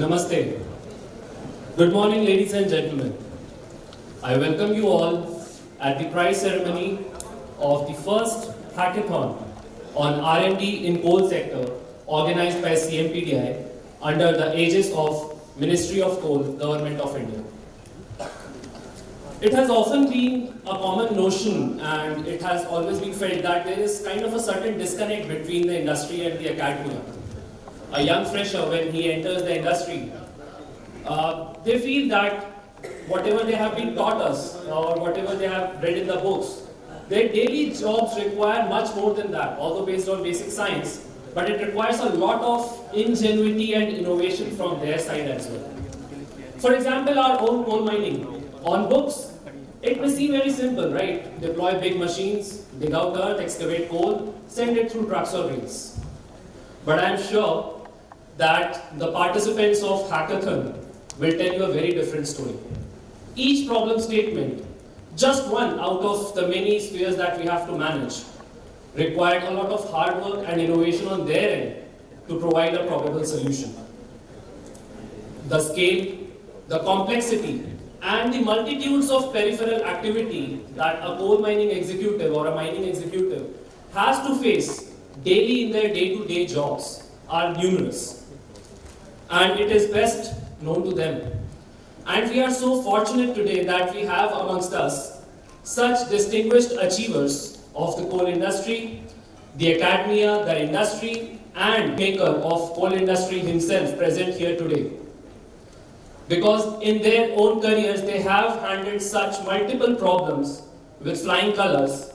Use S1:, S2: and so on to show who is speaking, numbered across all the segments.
S1: Namaste. Good morning, ladies and gentlemen. I welcome you all at the prize ceremony of the first hackathon on R&D in coal sector organized by CMPDI under the aegis of Ministry of Coal, Government of India. It has often been a common notion and it has always been felt that there is kind of a certain disconnect between the industry and the academia. A young fresher, when he enters the industry, they feel that whatever they have been taught us or whatever they have read in the books, their daily jobs require much more than that, although based on basic science, but it requires a lot of ingenuity and innovation from their side as well. For example, our own coal mining. On books, it may seem very simple, right? Deploy big machines, dig out earth, excavate coal, send it through trucks or rails. But I am sure that the participants of Hackathon will tell you a very different story. Each problem statement, just one out of the many spheres that we have to manage, required a lot of hard work and innovation on their end to provide a probable solution. The scale, the complexity, and the multitudes of peripheral activity that a coal mining executive or a mining executive has to face daily in their day-to-day jobs are numerous. And it is best known to them. And we are so fortunate today that we have amongst us such distinguished achievers of the coal industry, the academia, the industry, and maker of coal industry himself present here today. Because in their own careers, they have handled such multiple problems with flying colors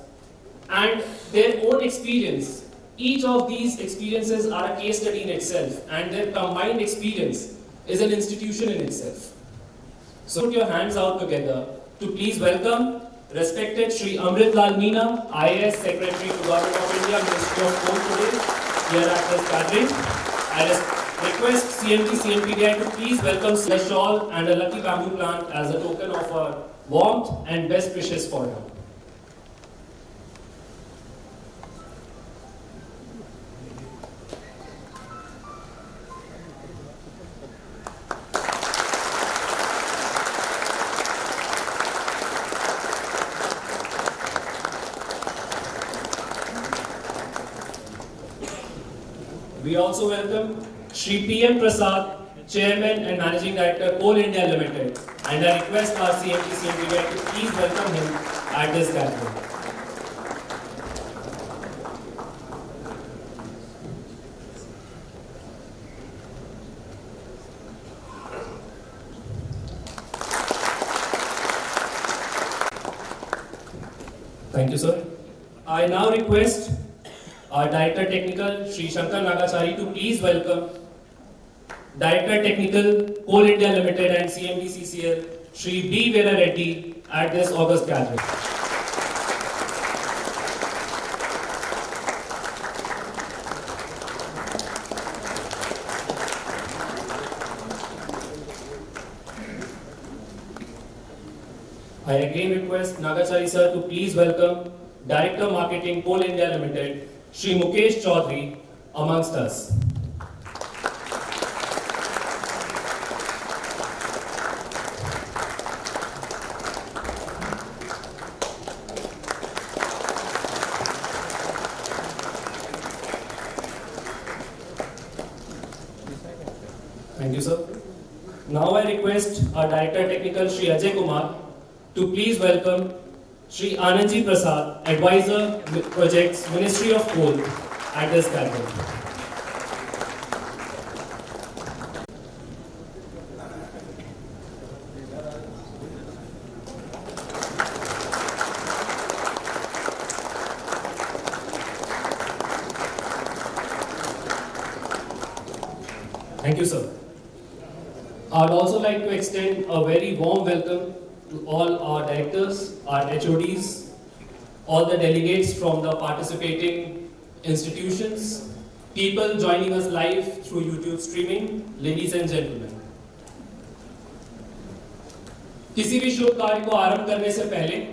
S1: and their own experience. Each of these experiences are a case study in itself, and their combined experience is an institution in itself. So put your hands out together to please welcome respected Shri Amrit Lal Meena, IAS Secretary to Government of India, Ministry of Coal today, here at this gathering. I request CMPDI to please welcome a shawl and a lucky bamboo plant as a token of our warmth and best wishes for him. We also welcome Shri PM Prasad, Chairman and Managing Director, Coal India Limited, and I request our CMPDI to please welcome him at this gathering. Thank you, sir. I now request our Director Technical, Shri Shankar Nagachari, to please welcome Director Technical, Coal India Limited and CMDCCL, Shri B. Vera Reddy, at this August gathering. I again request Nagachari sir to please welcome Director Marketing, Coal India Limited, Shri Mukesh Chaudhary, amongst us. Thank you, sir. Now I request our Director Technical, Shri Ajay Kumar, to please welcome Shri Anandji Prasad, Advisor Projects, Ministry of Coal, at this gathering. Thank you, sir. I'd also like to extend a very warm welcome to all our directors, our HODs, all the delegates from the participating institutions, people joining us live through YouTube streaming, ladies and gentlemen. किसी भी शुभ कार्य को आरंभ करने से पहले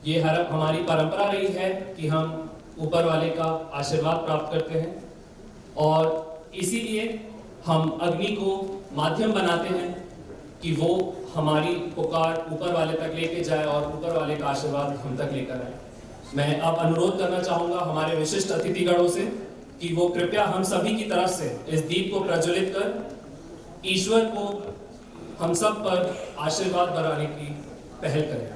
S1: ये हमारी परंपरा रही है कि हम ऊपर वाले का आशीर्वाद प्राप्त करते हैं और इसीलिए हम अग्नि को माध्यम बनाते हैं कि वो हमारी पुकार ऊपर वाले तक लेके जाए और ऊपर वाले का आशीर्वाद हम तक लेकर आए। मैं अब अनुरोध करना चाहूँगा हमारे विशिष्ट अतिथिगणों से कि वो कृपया हम सभी की तरफ से इस दीप को प्रज्वलित कर ईश्वर को हम सब पर आशीर्वाद बढ़ाने की पहल करें।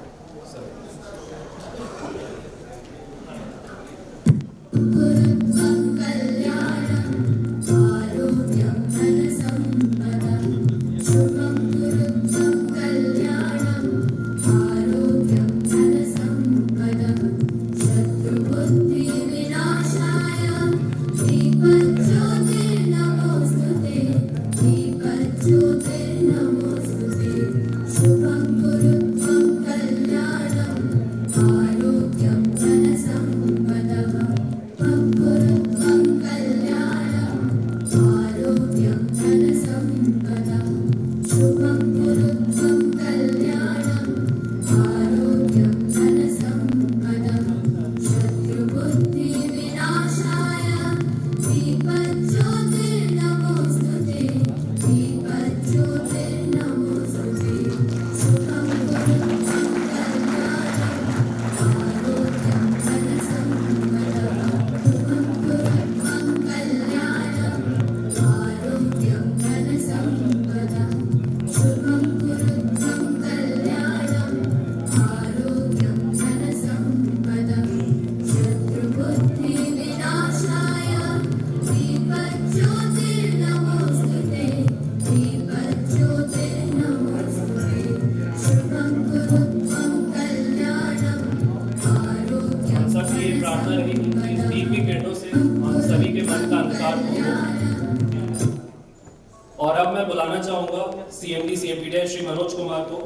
S1: और अब मैं बुलाना चाहूंगा CMD CMPDI श्री मनोज कुमार को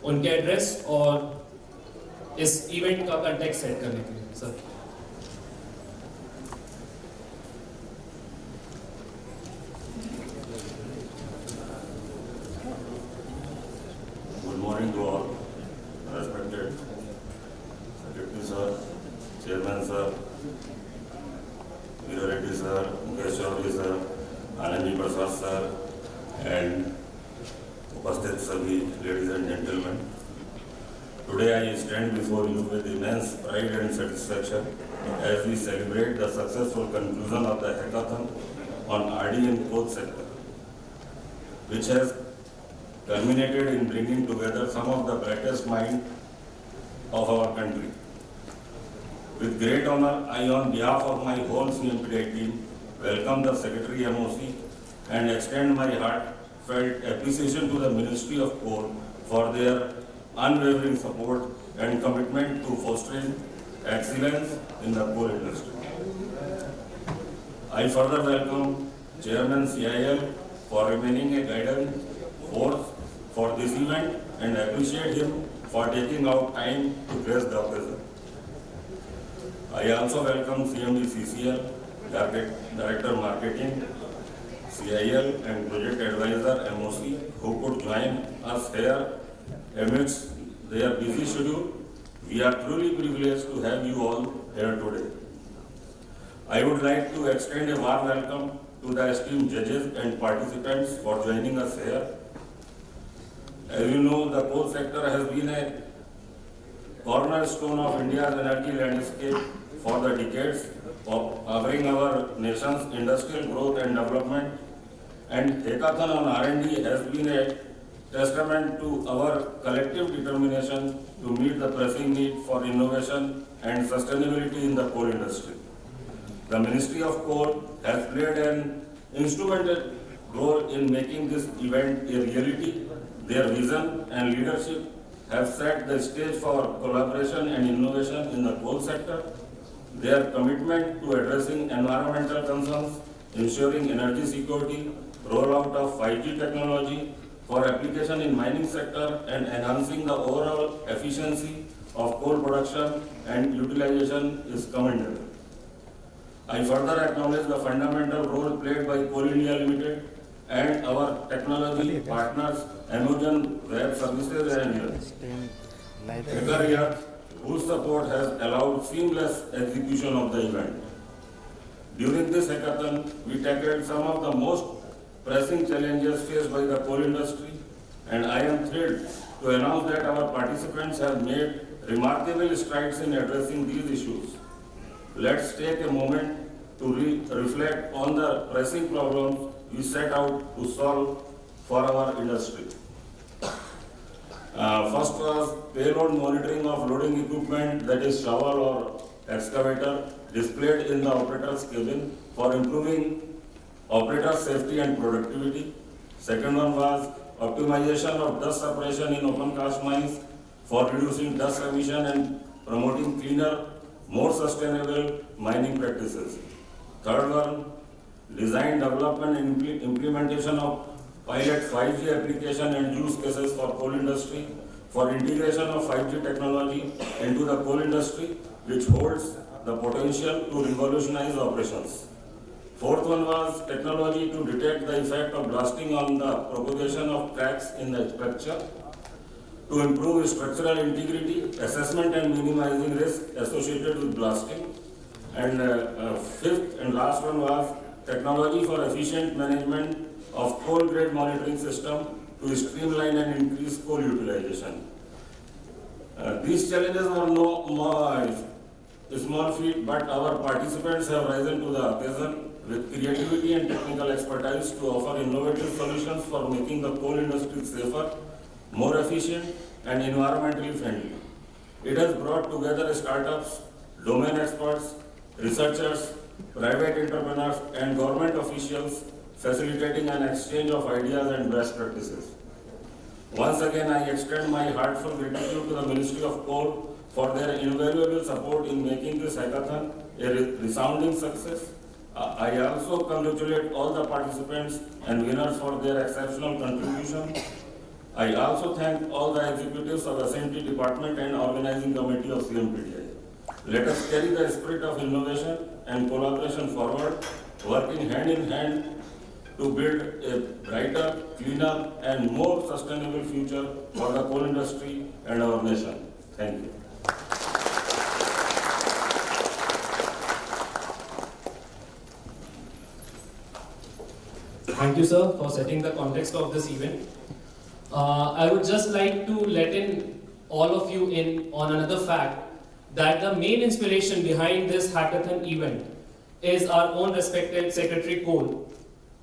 S1: उनके एड्रेस और इस इवेंट का कंटेक्स्ट सेट करने के लिए। Sir
S2: good morning to all respected secretary sir, chairman sir, Veer Reddy sir, Mukesh Chaudhary sir, Anandi Prasad sir and उपस्थित सभी ladies and gentlemen. Today I stand before you with immense pride and satisfaction as we celebrate the successful conclusion of the hackathon on RD and coal sector, which has culminated in bringing together some of the brightest minds of our country. With great honor, I on behalf of my whole CMPDI team welcome the Secretary MOC and extend my heartfelt appreciation to the Ministry of Coal for their unwavering support and commitment to fostering excellence in the coal industry. I further welcome Chairman CIL for remaining a guiding force for this event and appreciate him for taking out time to grace the occasion. I also welcome CMD CCL, Director Marketing, CIL and Project Advisor MOC who could join us here amidst their busy schedule. We are truly privileged to have you all here today. I would like to extend a warm welcome to the esteemed judges and participants for joining us here. As you know, the coal sector has been a cornerstone of India's energy landscape for the decades, powering our nation's industrial growth and development. And Hackathon on R&D has been a testament to our collective determination to meet the pressing need for innovation and sustainability in the coal industry. The Ministry of Coal has played an instrumental role in making this event a reality. Their vision and leadership have set the stage for collaboration and innovation in the coal sector. Their commitment to addressing environmental concerns, ensuring energy security, rollout of 5G technology for application in mining sector and enhancing the overall efficiency of coal production and utilization is commendable. I further acknowledge the fundamental role played by Coal India Limited and our technology partners, Amazon Web Services and Telecast, whose support has allowed seamless execution of the event. During this hackathon, we tackled some of the most pressing challenges faced by the coal industry, and I am thrilled to announce that our participants have made remarkable strides in addressing these issues. Let's take a moment to reflect on the pressing problems we set out to solve for our industry. First was payload monitoring of loading equipment, that is shovel or excavator, displayed in the operator's cabin for improving operator safety and productivity. Second one was optimization of dust separation in open cast mines for reducing dust emission and promoting cleaner, more sustainable mining practices. Third one, design, development and implementation of pilot 5G application and use cases for coal industry for integration of 5G technology into the coal industry, which holds the potential to revolutionize operations. Fourth one was technology to detect the effect of blasting on the propagation of cracks in the structure, to improve structural integrity, assessment and minimizing risk associated with blasting. And fifth and last one was technology for efficient management of coal grade monitoring system to streamline and increase coal utilization. These challenges were no more small feat, but our participants have risen to the occasion with creativity and technical expertise to offer innovative solutions for making the coal industry safer, more efficient and environmentally friendly. It has brought together startups, domain experts, researchers, private entrepreneurs and government officials, facilitating an exchange of ideas and best practices. Once again, I extend my heartfelt gratitude to the Ministry of Coal for their invaluable support in making this hackathon a resounding success. I also congratulate all the participants and winners for their exceptional contribution. I also thank all the executives of the SMT department and organizing committee of CMPDI. Let us carry the spirit of innovation and collaboration forward, working hand in hand to build a brighter, cleaner and more sustainable future for the coal industry and our nation. Thank you.
S1: Thank you, sir, for setting the context of this event. I would just like to let in all of you in on another fact that the main inspiration behind this hackathon event is our own respected Secretary Coal,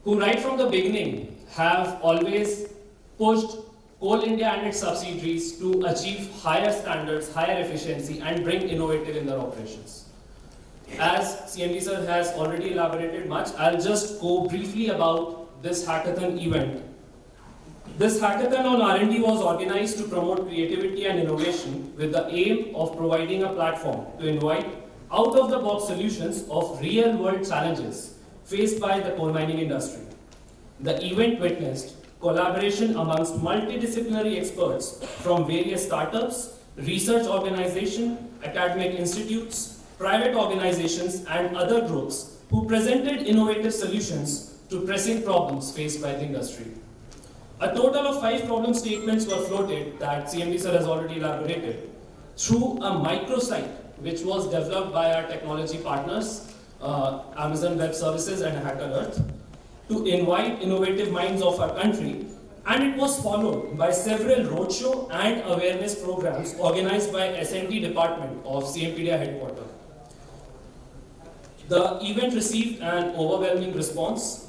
S1: who right from the beginning have always pushed Coal India and its subsidiaries to achieve higher standards, higher efficiency and bring innovative in their operations. As CMD sir has already elaborated much, I'll just go briefly about this hackathon event. This hackathon on R&D was organized to promote creativity and innovation with the aim of providing a platform to invite out-of-the-box solutions of real-world challenges faced by the coal mining industry. The event witnessed collaboration amongst multidisciplinary experts from various startups, research organizations, academic institutes, private organizations, and other groups who presented innovative solutions to pressing problems faced by the industry. A total of 5 problem statements were floated that CMD sir has already elaborated through a microsite which was developed by our technology partners, Amazon Web Services and Hacker Earth, to invite innovative minds of our country, and it was followed by several roadshow and awareness programs organized by SMT department of CMPDI headquarters. The event received an overwhelming response,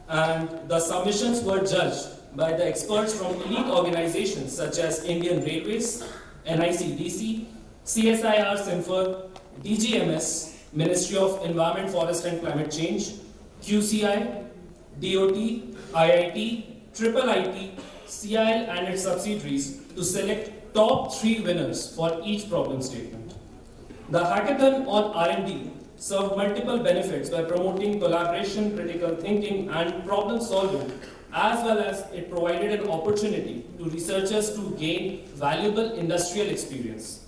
S1: and the submissions were judged by the experts from elite organizations such as Indian Railways, NICDC, CSIR Sinfer, DGMS, Ministry of Environment, Forest and Climate Change, QCI, DOT, IIT, IIIT, CIL and its subsidiaries to select top 3 winners for each problem statement. The hackathon on R&D served multiple benefits by promoting collaboration, critical thinking, and problem solving, as well as it provided an opportunity to researchers to gain valuable industrial experience.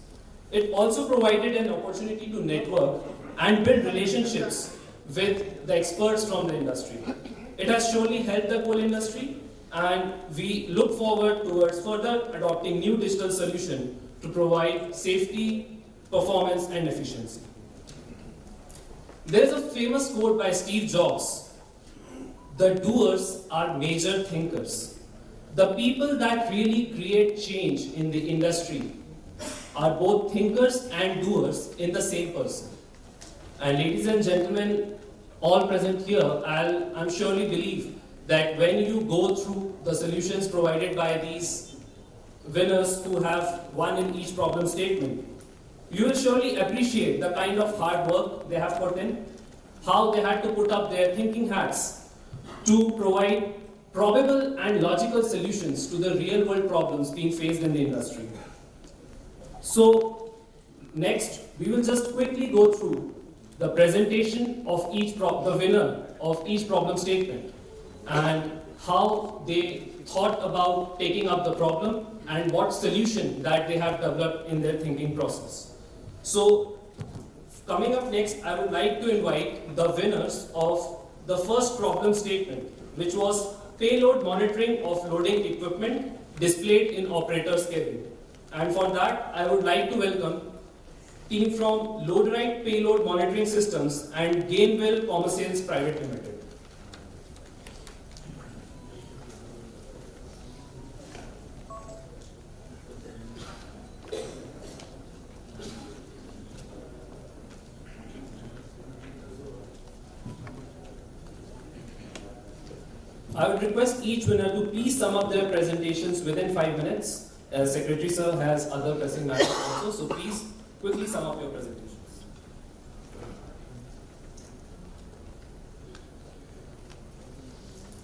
S1: It also provided an opportunity to network and build relationships with the experts from the industry. It has surely helped the coal industry, and we look forward towards further adopting new digital solutions to provide safety, performance, and efficiency. There is a famous quote by Steve Jobs: "The doers are major thinkers." The people that really create change in the industry are both thinkers and doers in the same person. And ladies and gentlemen, all present here, I'm surely believe that when you go through the solutions provided by these winners who have won in each problem statement, you will surely appreciate the kind of hard work they have put in, how they had to put up their thinking hats to provide probable and logical solutions to the real world problems being faced in the industry. So, next, we will just quickly go through the presentation of the winner of each problem statement and how they thought about taking up the problem and what solution that they have developed in their thinking process. So, coming up next, I would like to invite the winners of the first problem statement, which was payload monitoring of loading equipment displayed in operator's cabin. And for that, I would like to welcome team from LoadRite Payload Monitoring Systems and Gainwell Commercials Private Limited. I would request each winner to please sum up their presentations within 5 minutes. Secretary Sir has other pressing matters also, so please quickly sum up your presentations.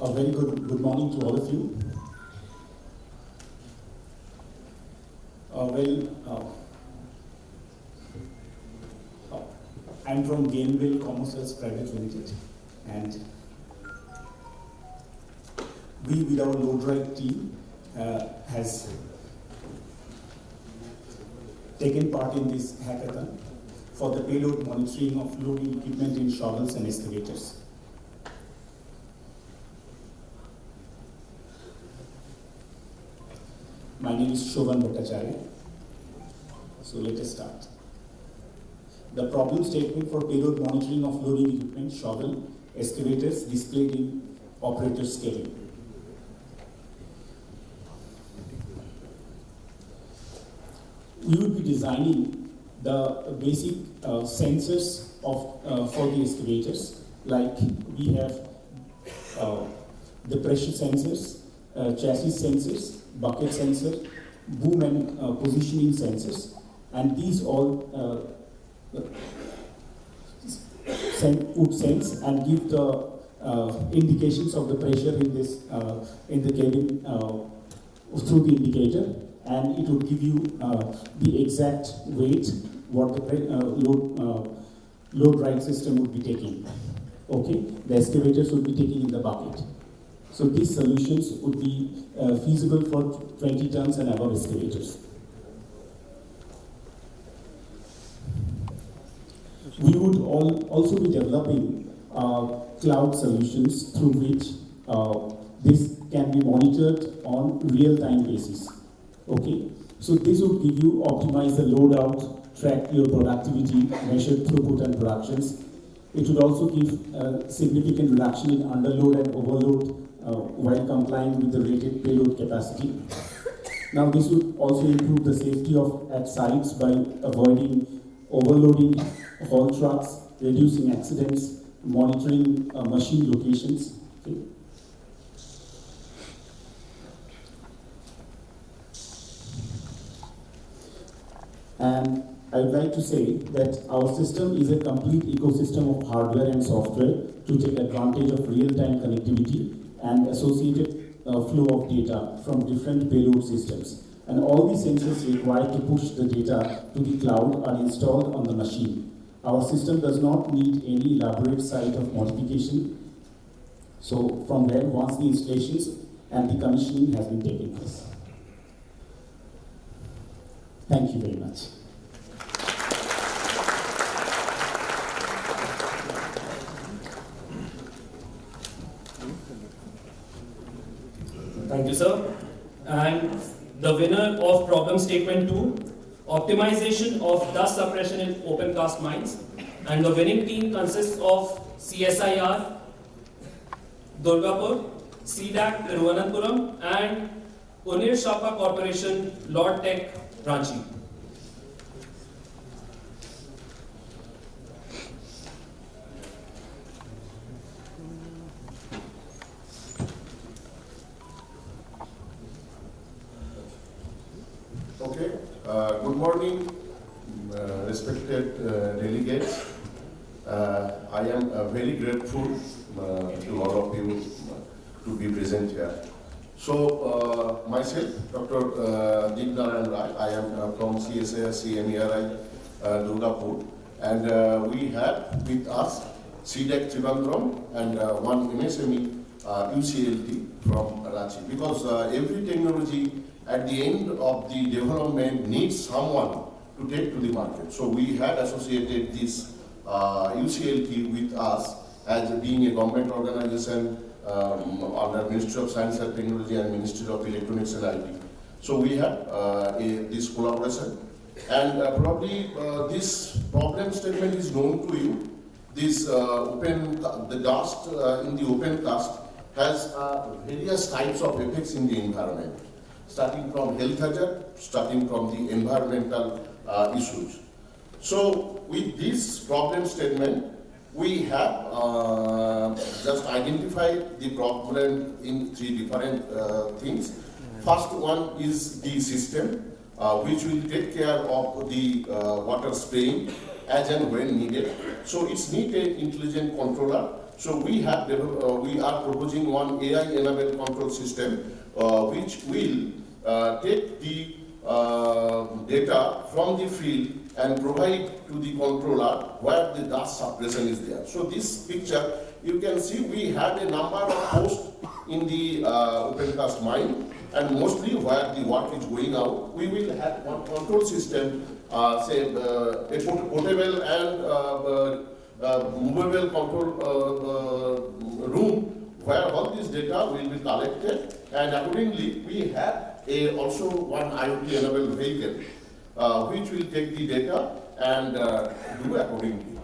S3: A very good morning to all of you. I'm from Gainwell Commercials Private Limited, and we with our LoadRite team has taken part in this hackathon for the payload monitoring of loading equipment in shovels and excavators. My name is Shovan Bhattacharya. So let us start. The problem statement for payload monitoring of loading equipment, shovel, excavators displayed in operator's cabin. We will be designing the basic sensors for the excavators, like we have the pressure sensors, chassis sensors, bucket sensor, boom and positioning sensors, and these all would sense and give the indications of the pressure in the cabin through the indicator, and it would give you the exact weight what the LoadRite system would be taking. Okay, the excavators would be taking in the bucket. So these solutions would be feasible for 20 tons and above excavators. We would also be developing cloud solutions through which this can be monitored on real-time basis. Okay, so this would give you optimize the load out, track your productivity, measure throughput and productions. It would also give significant reduction in underload and overload while complying with the rated payload capacity. Now this would also improve the safety at sites by avoiding overloading haul trucks, reducing accidents, monitoring machine locations. Okay. And I would like to say that our system is a complete ecosystem of hardware and software to take advantage of real-time connectivity and associated flow of data from different payload systems. And all the sensors required to push the data to the cloud are installed on the machine. Our system does not need any elaborate site of modification. So from there, once the installations and the commissioning has been taken place. Thank you very much.
S1: Thank you, sir. And the winner of problem statement 2, optimization of dust suppression in open cast mines. And the winning team consists of CSIR, Durgapur, CDAC, Thiruvananthapuram, and Unir Shapa Corporation, Lord Tech, Ranchi.
S4: Okay. Good morning, respected delegates. I am very grateful to all of you to be present here. So, myself, Dr. Deep Narayan Rai, I am from CSIR CMPDI Durgapur, and we have with us CDAC Trivandrum and one MSME UCLT from Ranchi, because every technology at the end of the development needs someone to take to the market. So we had associated this UCLT with us as being a government organization under Ministry of Science and Technology and Ministry of Electronics and IT. So we have this collaboration, and probably this problem statement is known to you. This the dust in the open cast has various types of effects in the environment, starting from health hazard, starting from the environmental issues. So with this problem statement, we have just identified the problem in 3 different things. First one is the system, which will take care of the water spraying as and when needed. So it's need an intelligent controller. So we are proposing one AI-enabled control system, which will take the data from the field and provide to the controller where the dust suppression is there. So this picture, you can see we have a number of posts in the open cast mine, and mostly where the work is going out, we will have one control system, say a portable and movable control room where all this data will be collected, and accordingly we have also one IoT enabled vehicle which will take the data and do accordingly.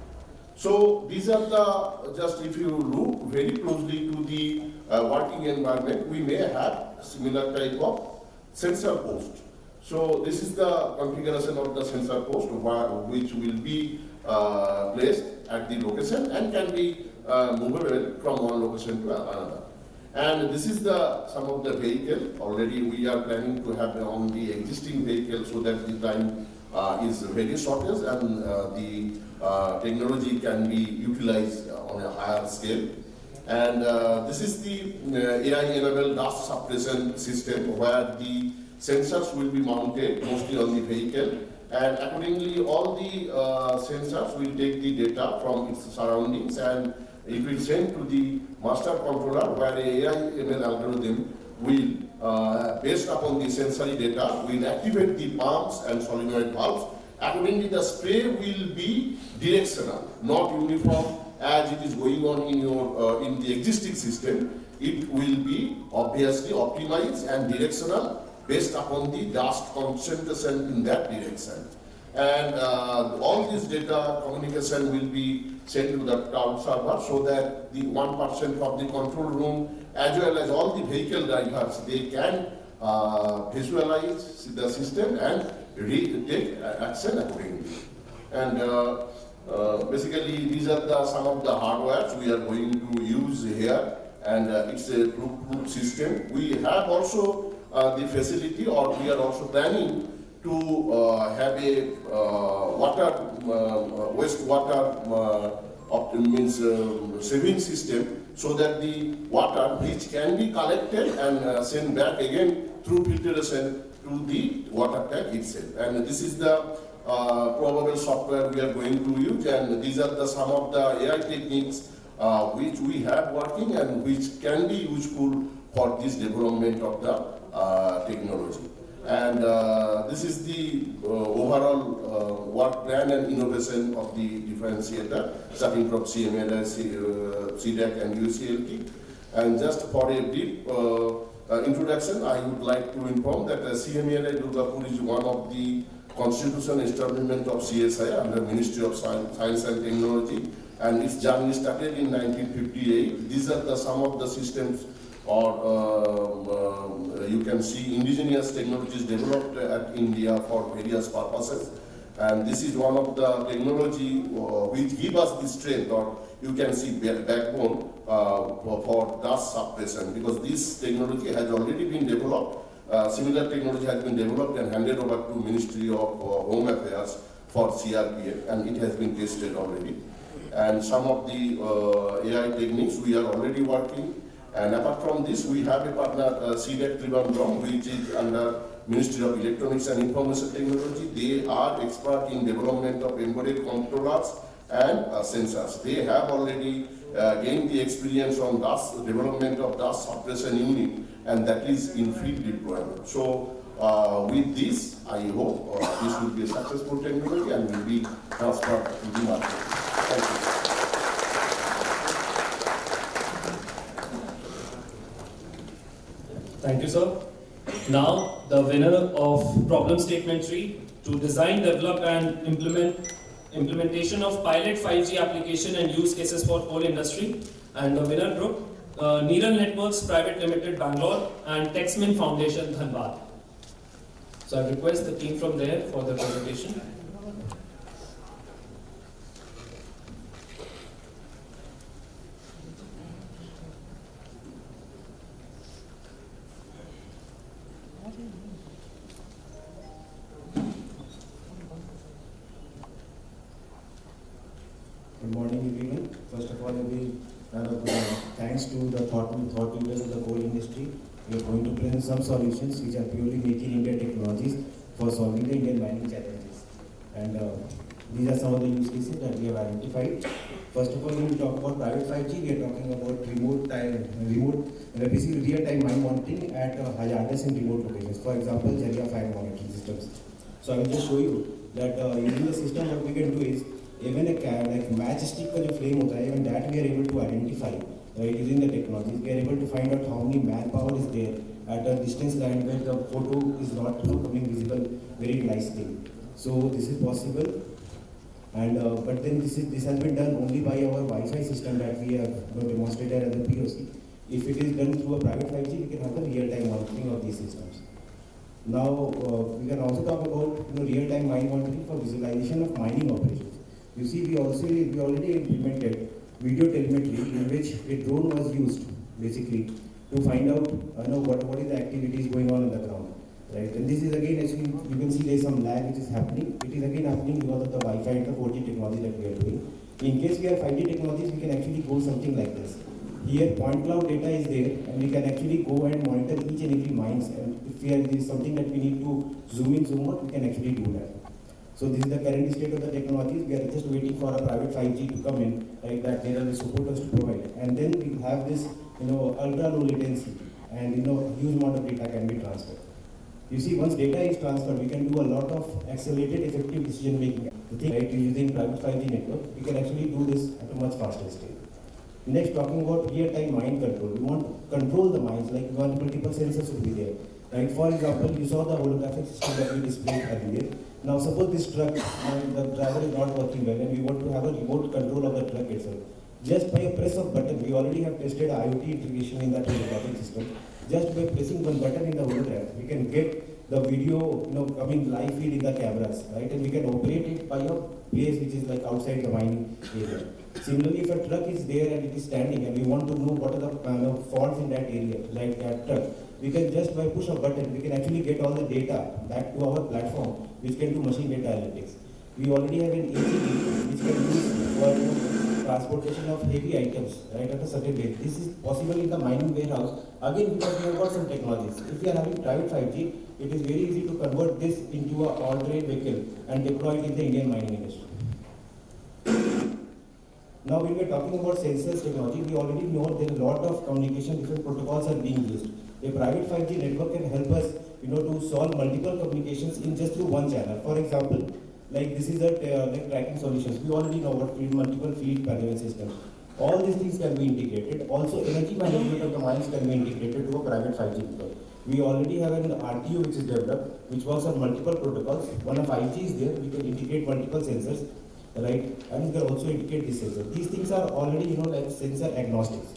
S4: So these are the, just if you look very closely to the working environment, we may have similar type of sensor post. So this is the configuration of the sensor post which will be placed at the location and can be movable from one location to another. And this is some of the vehicle. Already we are planning to have on the existing vehicle so that the time is very shortest and the technology can be utilized on a higher scale. And this is the AI-enabled dust suppression system where the sensors will be mounted mostly on the vehicle, and accordingly all the sensors will take the data from its surroundings and it will send to the master controller where a AI-ML algorithm will, based upon the sensory data, will activate the pumps and solenoid valves. Accordingly, the spray will be directional, not uniform as it is going on in your in the existing system. It will be obviously optimized and directional based upon the dust concentration in that direction. And all this data communication will be sent to the cloud server so that the 1% of the control room as well as all the vehicle drivers, they can visualize the system and take action accordingly. And basically these are some of the hardware we are going to use here, and it's a Bluetooth system. We have also the facility, or we are also planning to have a wastewater saving system, so that the water which can be collected and sent back again through filtration to the water tank itself. And this is the probable software we are going to use, and these are some of the AI techniques which we have working and which can be useful for this development of the technology. And this is the overall work plan and innovation of the differentiator, starting from CMPDI, CDAC and UCLT. And just for a brief introduction, I would like to inform that CMPDI Durgapur is one of the constitutional establishment of CSI under Ministry of Science and Technology, and its journey started in 1958. These are some of the systems or you can see indigenous technologies developed at India for various purposes. And this is one of the technology which give us the strength, or you can see backbone for dust suppression, because this technology has already been developed. Similar technology has been developed and handed over to Ministry of Home Affairs for CRPF, and it has been tested already. And some of the AI techniques we are already working. And apart from this, we have a partner, CDAC Trivandrum, which is under Ministry of Electronics and Information Technology. They are expert in development of embedded controllers and sensors. They have already gained the experience on dust, development of dust suppression unit, and that is in field deployment. So with this, I hope this will be a successful technology and will be transferred to the market. Thank you.
S1: Thank you, sir. Now, the winner of problem statement 3 to design, develop and implementation of pilot 5G application and use cases for coal industry, and the winner group, Neural Networks Private Limited, Bangalore, and Texmin Foundation, Dhanbad. So I request the team from there for the presentation.
S5: Good morning, everyone. First of all, thanks to the thought leaders of the coal industry. We are going to present some solutions which are purely Make in India technologies for solving the Indian mining challenges. And these are some of the use cases that we have identified. First of all, when we talk about private 5G, we are talking about basically real-time mine monitoring at hazardous and remote locations. For example, Jaria fire monitoring systems. So I will just show you that using the system, what we can do is even a matchstick का जो flame होता है, even that we are able to identify, right? Using the technologies, we are able to find out how many manpower is there at a distance line where the photo is not coming visible very nicely. So this is possible, and but then this has been done only by our Wi-Fi system that we have demonstrated as a POC. If it is done through a private 5G, we can have a real-time monitoring of these systems. Now we can also talk about real-time mine monitoring for visualization of mining operations. You see, we already implemented video telemetry in which a drone was used basically to find out what is the activities going on the ground, right? And this is again, as you can see, there is some lag which is happening. It is again happening because of the Wi-Fi and the 4G technology that we are doing. In case we have 5G technologies, we can actually go something like this. Here, point cloud data is there, and we can actually go and monitor each and every mines. And if there is something that we need to zoom in, zoom out, we can actually do that. So this is the current state of the technologies. We are just waiting for a private 5G to come in, right? That there are the supporters to provide, and then we have this, ultra low latency, and huge amount of data can be transferred. You see, once data is transferred, we can do a lot of accelerated, effective decision making. Right? Using private 5G network, we can actually do this at a much faster stage. Next, talking about real-time mine control. We want to control the mines, like we want multiple sensors to be there. Right? For example, you saw the holographic system that we displayed earlier. Now suppose this truck, the driver is not working well, and we want to have a remote control of the truck itself. Just by a press of button, we already have tested IoT integration in that holographic system. Just by pressing one button in the holograph, we can get the video, coming live feed in the cameras, right? And we can operate it by a place which is like outside the mining area. Similarly, if a truck is there and it is standing, and we want to know what are the faults in that area, like that truck, we can just by push a button, we can actually get all the data back to our platform, which can do machine data analytics. We already have an AGV which can use for transportation of heavy items, right, at a certain rate. This is possible in the mining warehouse, again because we have got some technologies. If we are having private 5G, it is very easy to convert this into an all-terrain vehicle and deploy it in the Indian mining industry. Now, when we are talking about sensors technology, we already know there are a lot of communication different protocols are being used. A private 5G network can help us, to solve multiple communications in just through one channel. For example, like this is a like tracking solutions. We already know what multiple field management systems. All these things can be integrated. Also, energy management of the mines can be integrated to a private 5G network. We already have an RTU which is developed, which works on multiple protocols. When a 5G is there, we can integrate multiple sensors, right? And we can also integrate this sensor. These things are already, like sensor agnostics.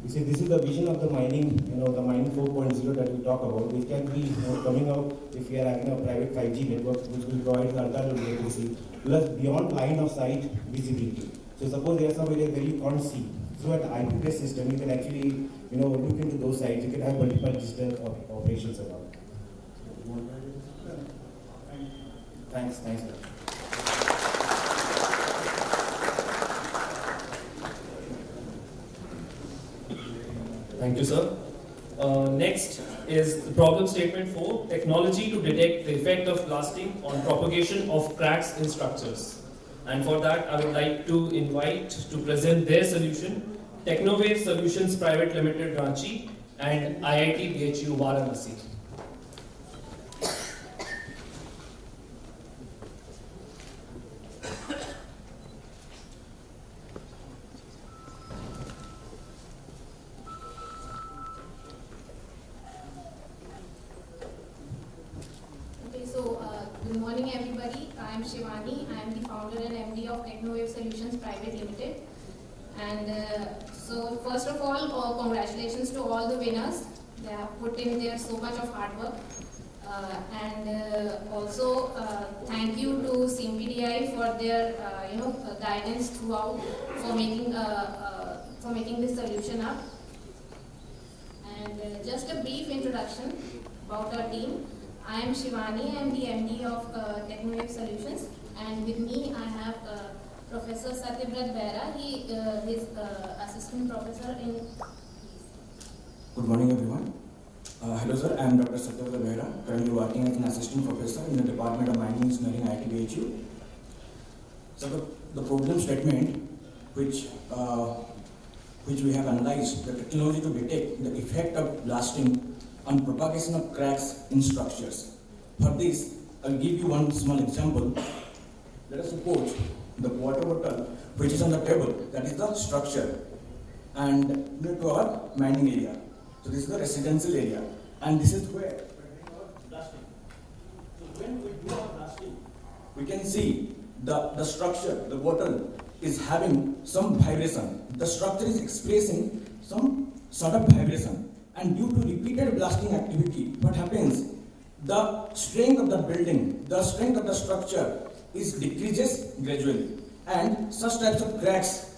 S5: You see, this is the vision of the mining, the mining 4.0 that we talk about, which can be coming out if we are having a private 5G network, which will provide ultra-low latency, plus beyond line of sight visibility. So suppose there are some areas where you can't see. Through an IP-based system, you can actually, look into those sites. You can have multiple digital operations around. Thanks. Sir.
S1: Thank you, sir. Next is the problem statement 4, technology to detect the effect of blasting on propagation of cracks in structures. And for that, I would like to invite to present their solution, Technowave Solutions Private Limited, Ranchi, and IIT BHU, Varanasi.
S6: Good morning, everybody. I am Shivani. I am the founder and MD of Technowave Solutions Private Limited. And so, first of all, congratulations to all the winners. They have put in there so much of hard work. Also, thank you to CMPDI for their, guidance throughout for making this solution up. And just a brief introduction about our team. I am Shivani. I am the MD of Technowave Solutions, and with me I have Professor Satyabrat Behra. He is assistant professor in.
S7: Good morning, everyone. Hello, sir. I am Dr. Satyabrat Behra, currently working as an assistant professor in the Department of Mining Engineering, IIT BHU. So, the problem statement, which we have analyzed, the technology to detect the effect of blasting on propagation of cracks in structures. For this, I'll give you one small example. Let us suppose the water bottle which is on the table, that is the structure, and near to our mining area. So this is the residential area, and this is where blasting. So when we do our blasting, we can see the structure, the bottle is having some vibration. The structure is expressing some sort of vibration. And due to repeated blasting activity, what happens? The strength of the building, the strength of the structure decreases gradually. And such types of cracks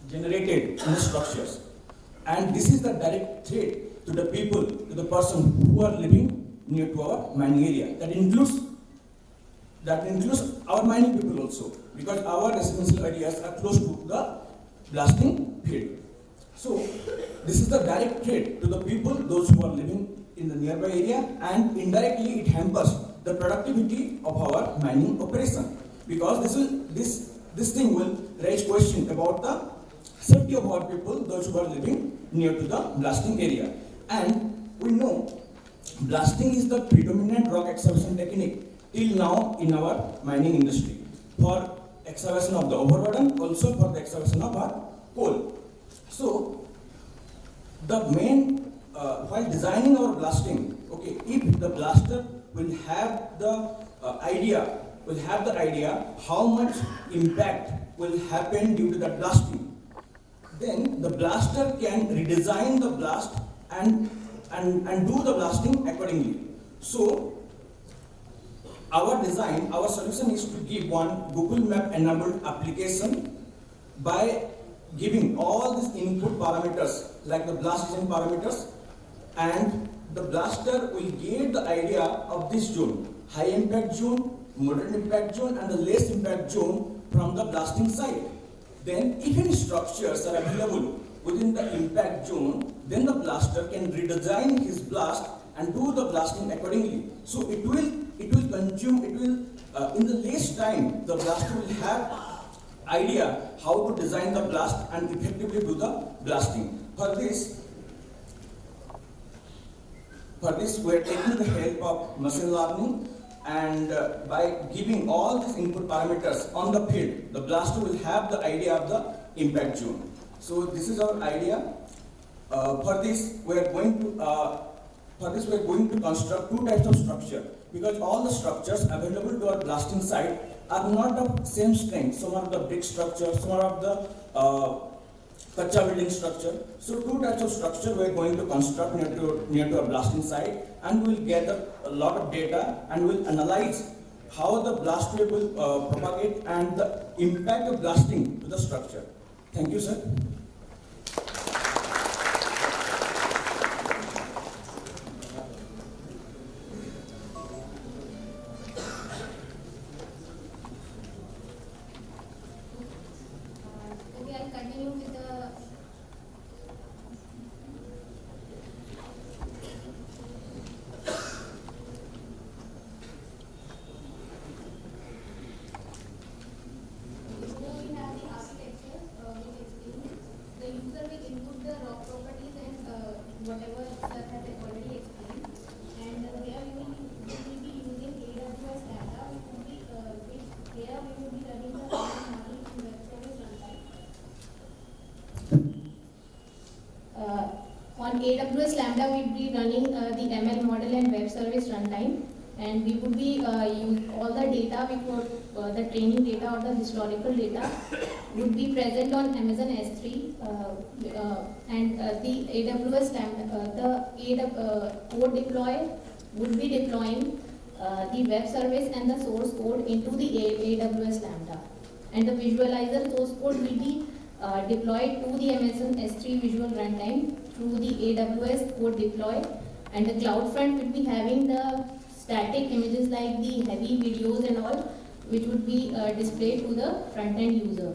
S7: generated in the structures. And this is the direct threat to the people, to the person who are living near to our mining area. That includes our mining people also, because our residential areas are close to the blasting field. So, this is the direct threat to the people, those who are living in the nearby area, and indirectly it hampers the productivity of our mining operation, because this thing will raise question about the safety of our people, those who are living near to the blasting area. And we know blasting is the predominant rock excavation technique till now in our mining industry, for excavation of the overburden, also for the excavation of our coal. So, the main, while designing our blasting, okay, if the blaster will have the idea how much impact will happen due to that blasting, then the blaster can redesign the blast and do the blasting accordingly. So, our solution is to give one Google Map enabled application by giving all these input parameters like the blast zone parameters, and the blaster will give the idea of this zone, high impact zone, moderate impact zone, and the less impact zone from the blasting side. then if any structures are available within the impact zone, then the blaster can redesign his blast and do the blasting accordingly. So it will consume, in the least time, the blaster will have idea how to design the blast and effectively do the blasting. For this, we are taking the help of machine learning, and by giving all these input parameters on the field, the blaster will have the idea of the impact zone. So this is our idea. For this, we are going to construct two types of structure, because all the structures available to our blasting site are not of same strength. Some are the brick structure, some are of the kacha building structure. So two types of structure we are going to construct near to a blasting site, and we will gather a lot of data and we will analyze how the blast wave will propagate and the impact of blasting to the structure. Thank you, sir.
S6: Okay, I'll continue with the we have the architecture which explains the user will input the rock properties and whatever sir has already explained, and here we will be using AWS data which here we will be running the model in web service runtime. On AWS Lambda, we will be running the ML model and web service runtime, and we would be use all the data the training data or the historical data would be present on Amazon S3, and the AWS Lambda, code deploy would be deploying the web service and the source code into the AWS Lambda, and the visualizer source code will be deployed to the Amazon S3 visual runtime through the AWS code deploy, and the CloudFront will be having the static images like the heavy videos and all, which would be displayed to the front-end user.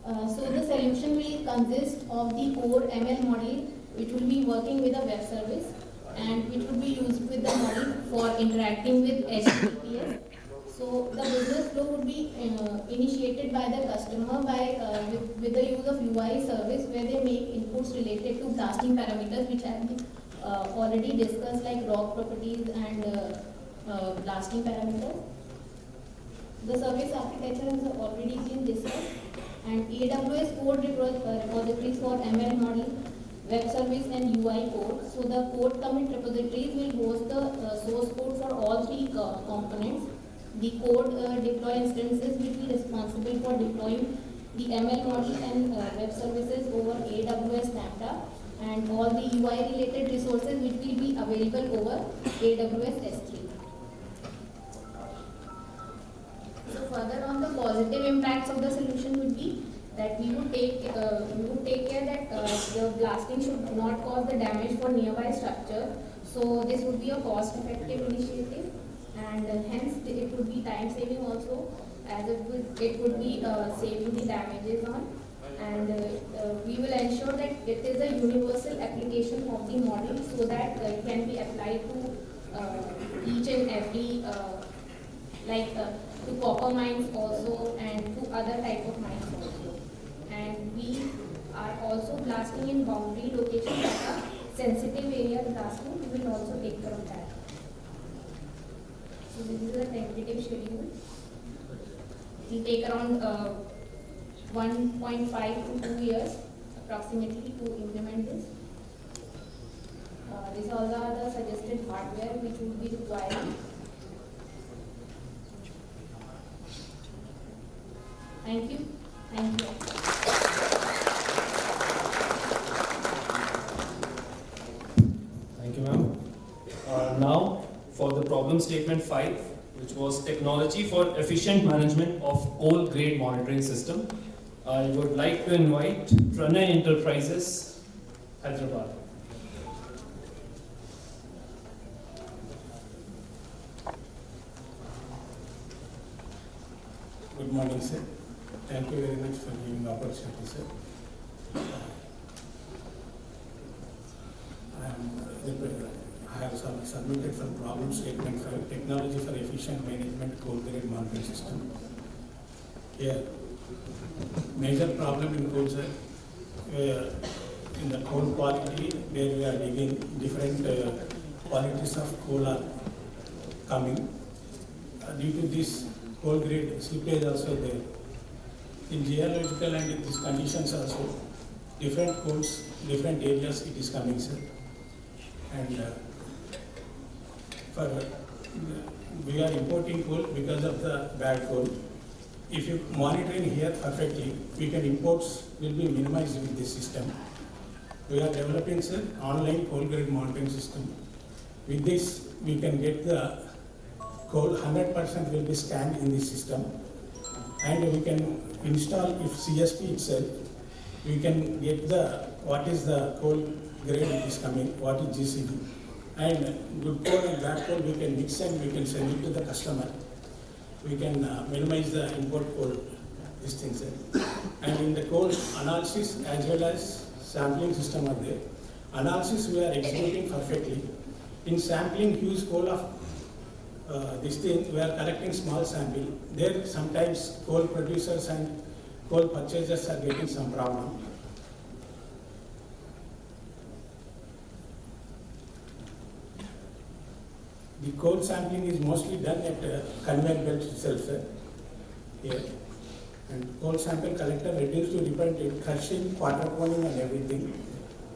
S6: So the solution will consist of the core ML model, which will be working with a web service, and which would be used with the model for interacting with HTTPS. So the business flow would be initiated by the customer with the use of UI service, where they make inputs related to blasting parameters, which have been already discussed, like rock properties and blasting parameters. The service architecture has already been discussed, and AWS code repositories for ML model, web service and UI code. So the code commit repositories will host the source code for all three components. The code deploy instances will be responsible for deploying the ML model and web services over AWS Lambda, and all the UI related resources which will be available over AWS S3. So further on, the positive impacts of the solution would be that we would take care that the blasting should not cause the damage for nearby structure. So this would be a cost effective initiative, and hence it would be time saving also, as it would be saving the damages on, and we will ensure that it is a universal application of the model, so that it can be applied to each and every to copper mines also, and to other type of mines also. And we are also blasting in boundary locations that are sensitive area blasting. We will also take care of that. So this is a tentative schedule. It will take around 1.5 to 2 years approximately to implement this. These all are the suggested hardware which would be required. Thank you. Thank you.
S1: Thank you, ma'am. Now, for the problem statement 5, which was technology for efficient management of coal grade monitoring system, I would like to invite Pranay Enterprises, Hyderabad. Good
S8: Good morning, sir. Thank you very much for giving the opportunity, sir. I have submitted for problem statement 5, technology for efficient management coal grade monitoring system. Here, major problem in coal, sir, in the coal quality, where we are digging different qualities of coal are coming. Due to this, coal grade slippage also there. In geological and in these conditions also, different coals, different areas it is coming, sir. And we are importing coal because of the bad coal. If you monitoring here perfectly, we can imports will be minimized with this system. We are developing, sir, online coal grade monitoring system. With this, we can get the coal 100% will be scanned in this system, and we can install, if CSP itself, we can get the what is the coal grade it is coming, what is GCB, and good coal and bad coal we can mix and we can send it to the customer. We can minimize the import coal, these things. And in the coal analysis as well as sampling system are there. Analysis we are executing perfectly. In sampling huge coal of this thing, we are collecting small sample. There sometimes coal producers and coal purchasers are getting some problem. The coal sampling is mostly done at conveyor belt itself, sir. Here. And coal sample collector reduced to repeat crushing, quarter coning and everything.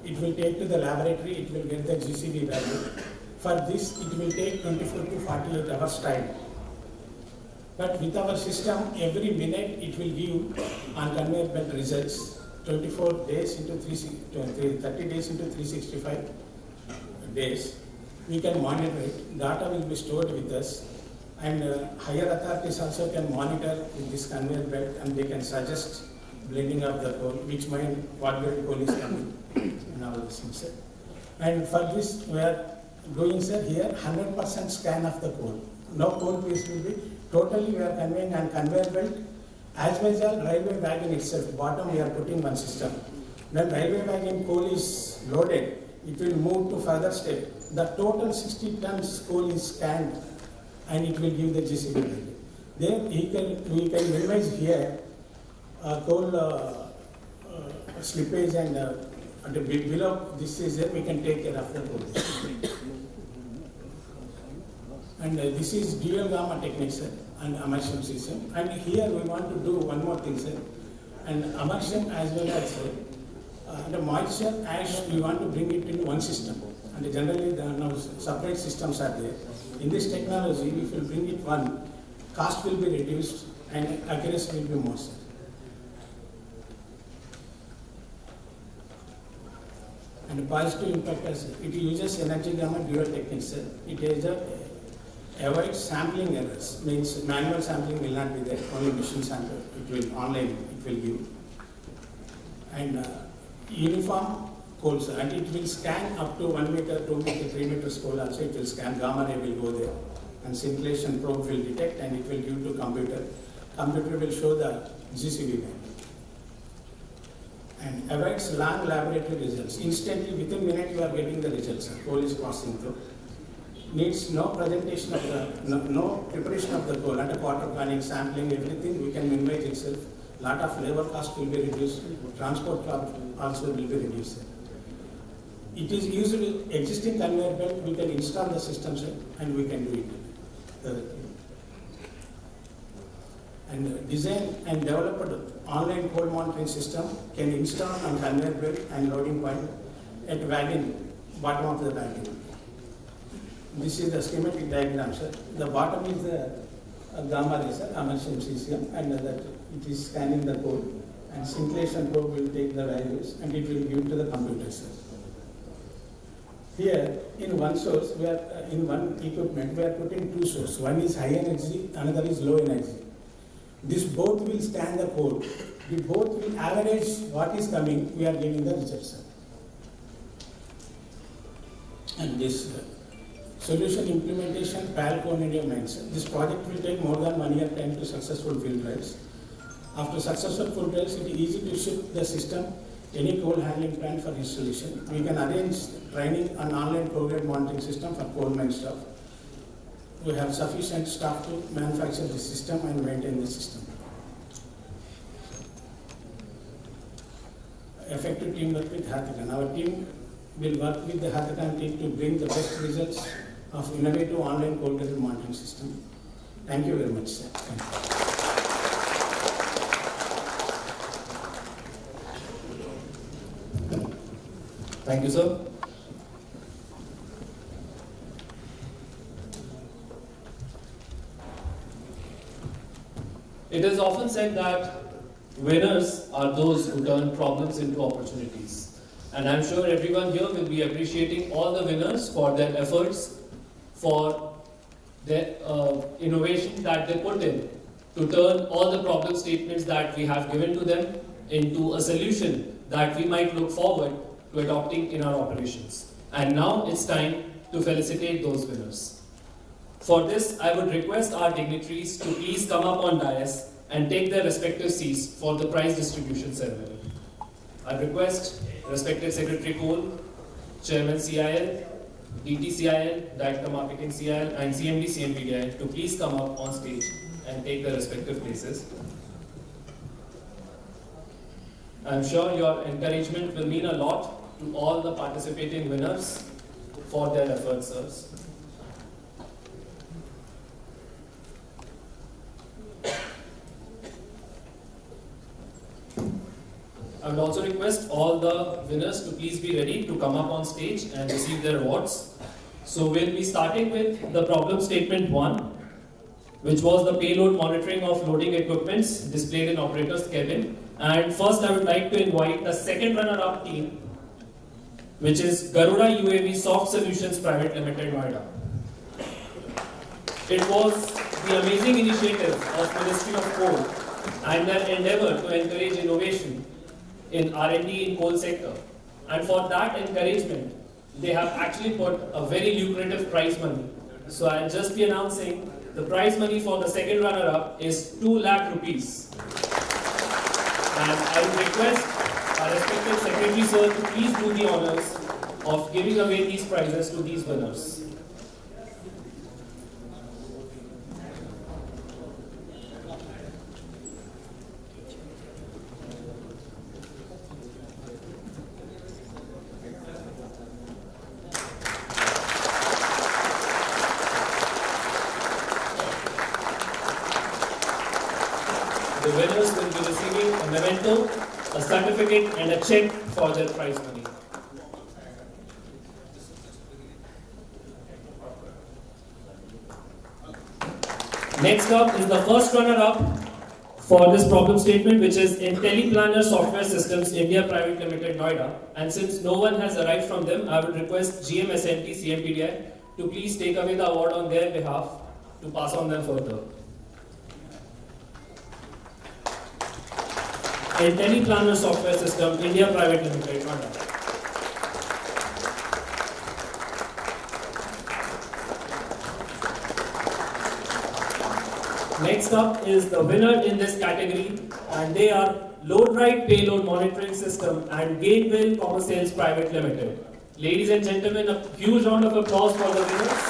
S8: It will take to the laboratory, it will get the GCD value. For this, it will take 24 to 48 hours time. But with our system, every minute it will give on conveyor belt results, 24 days into 30 days into 365 days. We can monitor it, data will be stored with us, and higher authorities also can monitor with this conveyor belt, and they can suggest blending of the coal, which mine, what grade coal is coming, and all these things. And for this, we are doing, sir, here 100% scan of the coal. No coal piece will be, totally we are conveying on conveyor belt, as well as railway wagon itself. Bottom we are putting one system. When railway wagon coal is loaded, it will move to further step. The total 60 tons coal is scanned and it will give the GCB value. Then we can minimize here coal slippage and below this is there, we can take care of the coal. And this is dual gamma technique, sir, and immersion system. And here we want to do one more thing, sir. And immersion as well as the moisture ash, we want to bring it in one system. And generally, now separate systems are there. In this technology, if we bring it one, cost will be reduced and accuracy will be more, sir. And positive impact, as it uses energy gamma dual techniques, sir. It is avoid sampling errors, means manual sampling will not be there, only machine sample, it will online, it will give. And uniform coals, and it will scan up to 1 meter, 2 meter, 3 meters coal also, it will scan, gamma ray will go there, and scintillation probe will detect and it will give to computer. Computer will show the GCB value. And avoids long laboratory results. Instantly, within minute you are getting the results, coal is passing through. Needs no presentation of the, no preparation of the coal, under quarter planning, sampling, everything, we can minimize itself. Lot of labor cost will be reduced, transport cost also will be reduced. It is usually existing conveyor belt, we can install the systems and we can do it. And design and developed online coal monitoring system can install on conveyor belt and loading point at wagon, bottom of the wagon. This is the schematic diagram, sir. The bottom is the gamma ray, sir, immersion CCM, and that it is scanning the coal, and scintillation probe will take the values and it will give to the computer, sir. Here, in one source, we are in one equipment, we are putting two sources. One is high energy, another is low energy. This both will scan the coal. The both will average what is coming, we are giving the results, sir. And this solution implementation, PAL co-media mines. This project will take more than 1 year time to successful field trials. After successful food trials, it is easy to ship the system any coal handling plant for installation. We can arrange training and online program monitoring system for coal mine staff. We have sufficient staff to manufacture the system and maintain the system. Effective teamwork with Hackathon. Our team will work with the Hackathon team to bring the best results of innovative online coal drill monitoring system. Thank you very much, sir. Thank you.
S1: Thank you, sir. It is often said that winners are those who turn problems into opportunities. And I'm sure everyone here will be appreciating all the winners for their efforts, for their innovation that they put in to turn all the problem statements that we have given to them into a solution that we might look forward to adopting in our operations. And now it's time to felicitate those winners. For this, I would request our dignitaries to please come up on dais and take their respective seats for the prize distribution ceremony. I request respected Secretary Cole, Chairman CIL, DT-CIL, Director Marketing CIL, and CMD CMPDI to please come up on stage and take their respective places. I'm sure your encouragement will mean a lot to all the participating winners for their efforts, sirs. I would also request all the winners to please be ready to come up on stage and receive their awards. So we'll be starting with the problem statement 1, which was the payload monitoring of loading equipments displayed in operator's cabin. And first I would like to invite the second runner-up team, which is Garuda UAV Soft Solutions Private Limited, Noida. It was the amazing initiative of Ministry of Coal and their endeavor to encourage innovation in R&D in coal sector. And for that encouragement, they have actually put a very lucrative prize money. So I'll just be announcing the prize money for the second runner-up is 2 lakh rupees. And I would request our respected Secretary Sir to please do the honors of giving away these prizes to these winners. The winners will be receiving a memento, a certificate and a check for their prize money. Next up is the first runner-up for this problem statement, which is IntelliPlanner Software Systems India Private Limited, Noida. And since no one has arrived from them, I would request GMSNT CMPDI to please take away the award on their behalf to pass on them further. IntelliPlanner Software System India Private Limited, Noida. Next up is the winner in this category, and they are Load Right Payload Monitoring System and Gateway Commerce Sales Private Limited. Ladies and gentlemen, a huge round of applause for the winners.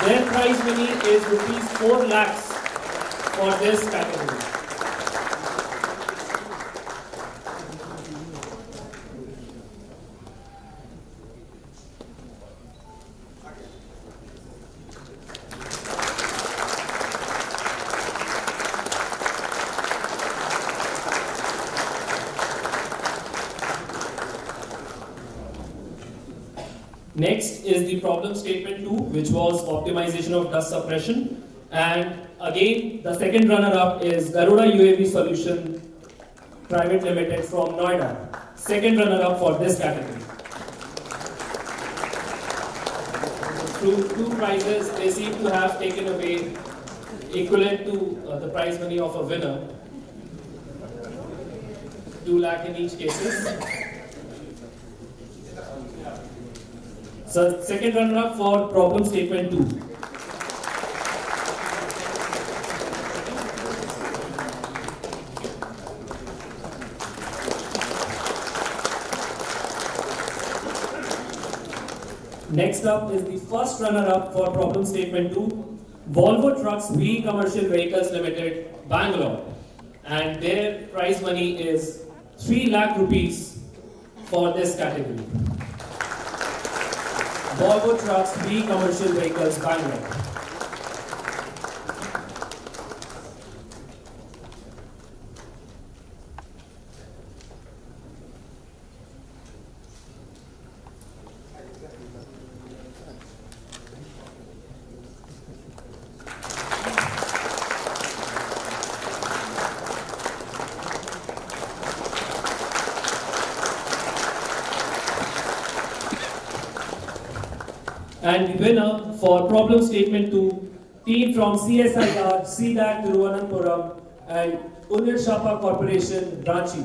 S1: Their prize money is rupees 4 lakhs for this category. Next is the problem statement 2, which was optimization of dust suppression. And again, the second runner-up is Garuda UAV Solution Private Limited from Noida. Second runner-up for this category. Through 2 prizes, they seem to have taken away equivalent to the prize money of a winner. 2 lakh in each cases. So, second runner-up for problem statement 2. Next up is the first runner-up for problem statement 2, Volvo Trucks VE Commercial Vehicles Limited, Bangalore. And their prize money is 3 lakh rupees for this category. Volvo Trucks VE Commercial Vehicles, Bangalore. And the winner for problem statement 2, team from CSIR, CDAC Thiruvananthapuram and Unirshapa Corporation, Ranchi.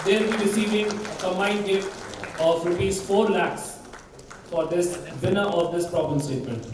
S1: They will be receiving a combined gift of rupees 4 lakhs for this winner of this problem statement.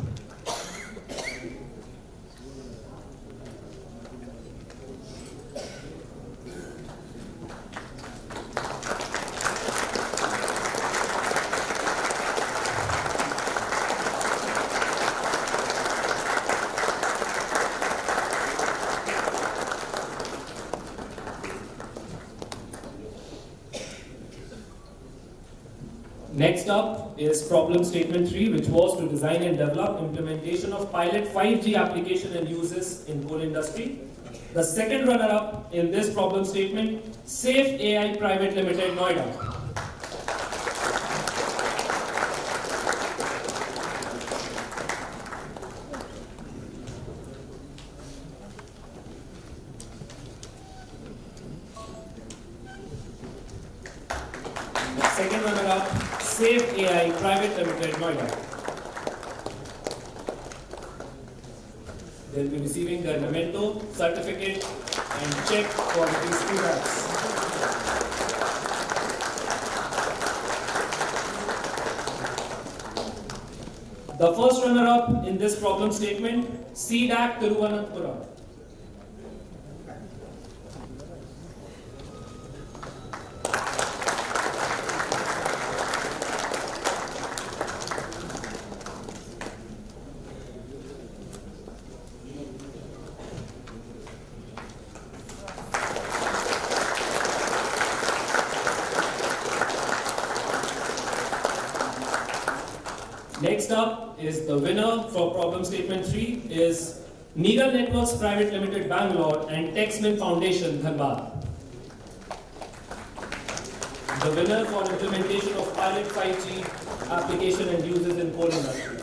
S1: Next up is problem statement 3, which was to design and develop implementation of pilot 5G application and uses in coal industry. The second runner-up in this problem statement, Safe AI Private Limited, Noida. Second runner-up, Safe AI Private Limited, Noida. They'll be receiving their memento, certificate, and check for these 2 lakhs. The first runner-up in this problem statement, CDAC Thiruvananthapuram. Next up is the winner for problem statement 3 is Neegal Networks Private Limited, Bangalore and Techsmin Foundation, Dhanbad. The winner for implementation of pilot 5G application and uses in coal industry.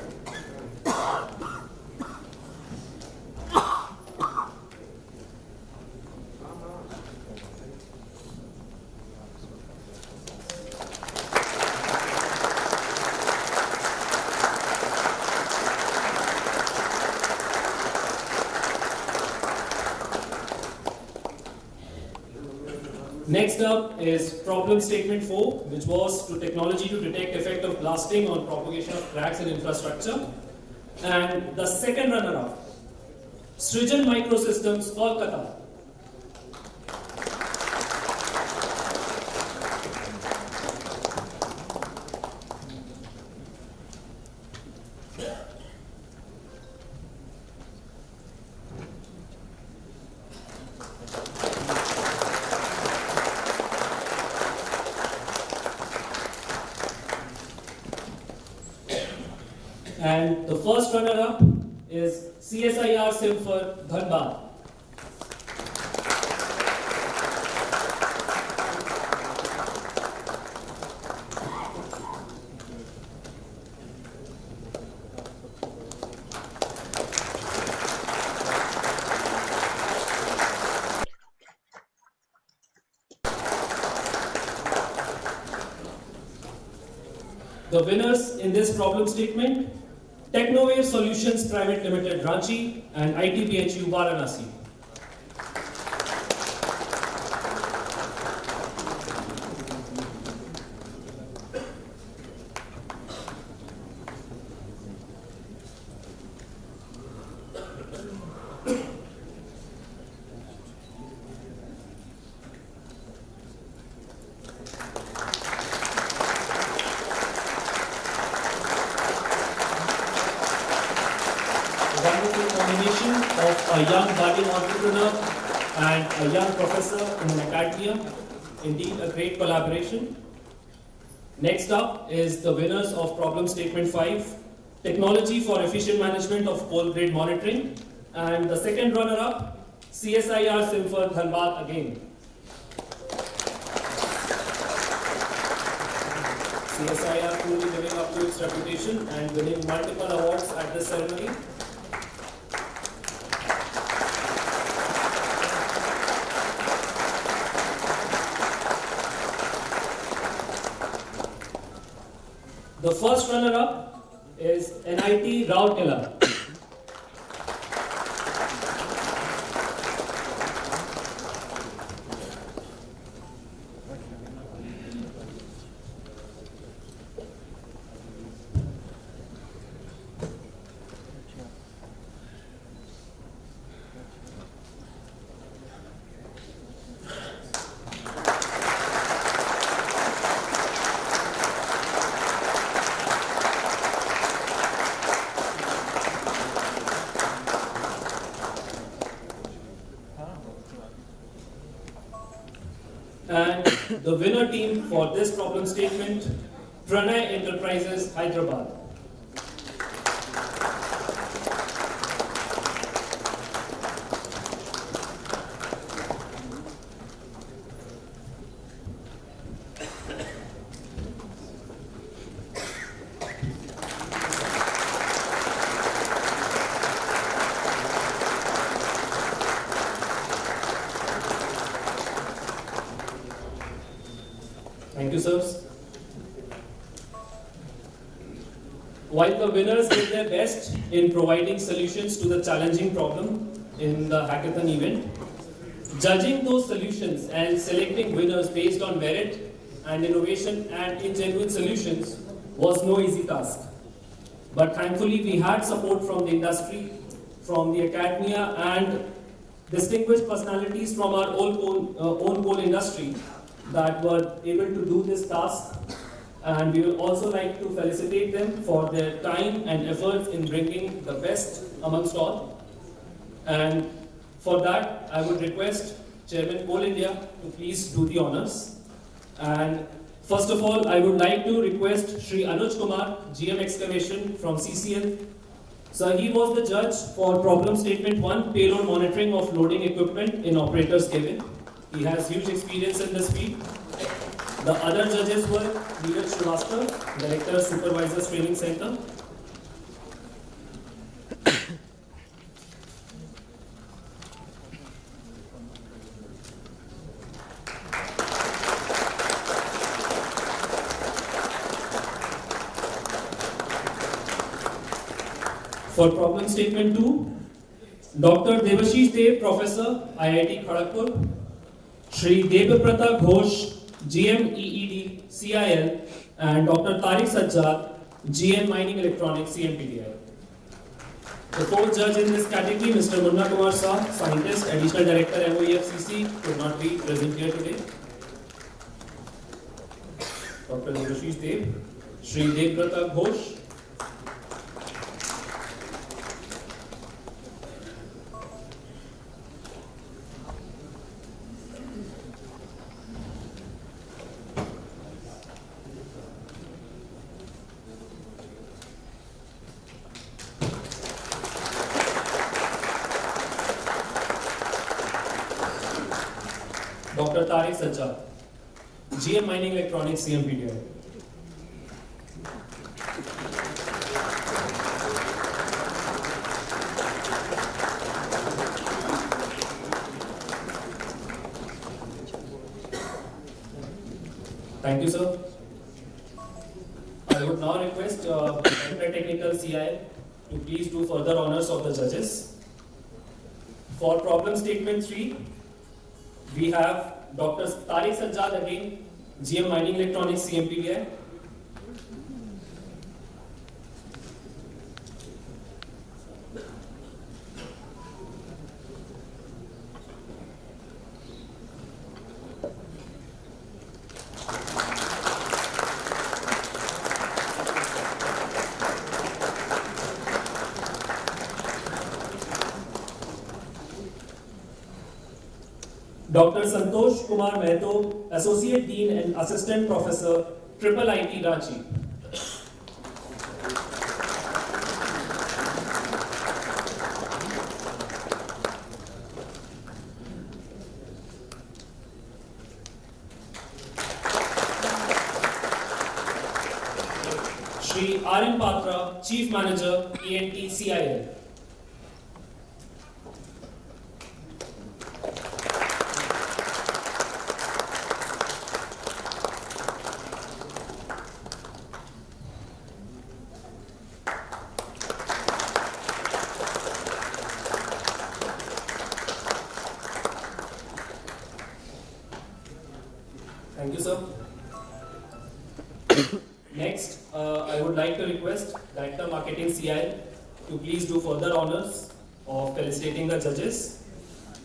S1: Next up is problem statement 4, which was to technology to detect effect of blasting on propagation of cracks in infrastructure. And the second runner-up, Srijan Microsystems, Kolkata. And the first runner-up is CSIR Simfer, Dhanbad. The winners in this problem statement, Technowave Solutions Private Limited, Ranchi and ITBHU, Varanasi. a young budding entrepreneur and a young professor in an academia. Indeed, a great collaboration. Next up is the winners of problem statement 5, technology for efficient management of coal grid monitoring. And the second runner-up, CSIR Simfer Dhanbad again. CSIR truly living up to its reputation and winning multiple awards at this ceremony. The first runner-up is NIT Rourkela. And the winner team for this problem statement, Pranay Enterprises, Hyderabad. Thank you, sirs. While the winners did their best in providing solutions to the challenging problem in the hackathon event, judging those solutions and selecting winners based on merit and innovation and ingenuine solutions was no easy task. But thankfully, we had support from the industry, from the academia, and distinguished personalities from our own coal industry that were able to do this task, and we will also like to felicitate them for their time and efforts in bringing the best amongst all. And for that, I would request Chairman Coal India to please do the honors. And first of all, I would like to request Shri Anuj Kumar, GM Excavation from CCL. So he was the judge for problem statement 1, payload monitoring of loading equipment in operator's cabin. He has huge experience in this field. The other judges were Neeraj Srivastava, Director, Supervisors Training Center. For problem statement 2, Dr. Devashish Dev, Professor, IIT Kharagpur. Shri Debabrata Ghosh, GM EED, CIL, and Dr. Tariq Sajjad, GM Mining Electronics, CMPDI. The fourth judge in this category, Mr. Munna Kumar Shah, Scientist, Additional Director, MOEFCC, could not be present here today. Dr. Devashish Dev, Shri Debabrata Ghosh, Dr. Tariq Sajjad, GM Mining Electronics, CMPDI. Thank you, sir. I would now request Director Technical CIL to please do further honors of the judges. For problem statement 3, we have Dr. Tariq Sajjad again, GM Mining Electronics, CMPDI. Dr. Santosh Kumar Mehto, Associate Dean and Assistant Professor, Triple IT Ranchi. Shri R.N. Patra, Chief Manager, TE&CM. Thank you, sir. Next, I would like to request Director Marketing CI to please do further honors of felicitating the judges.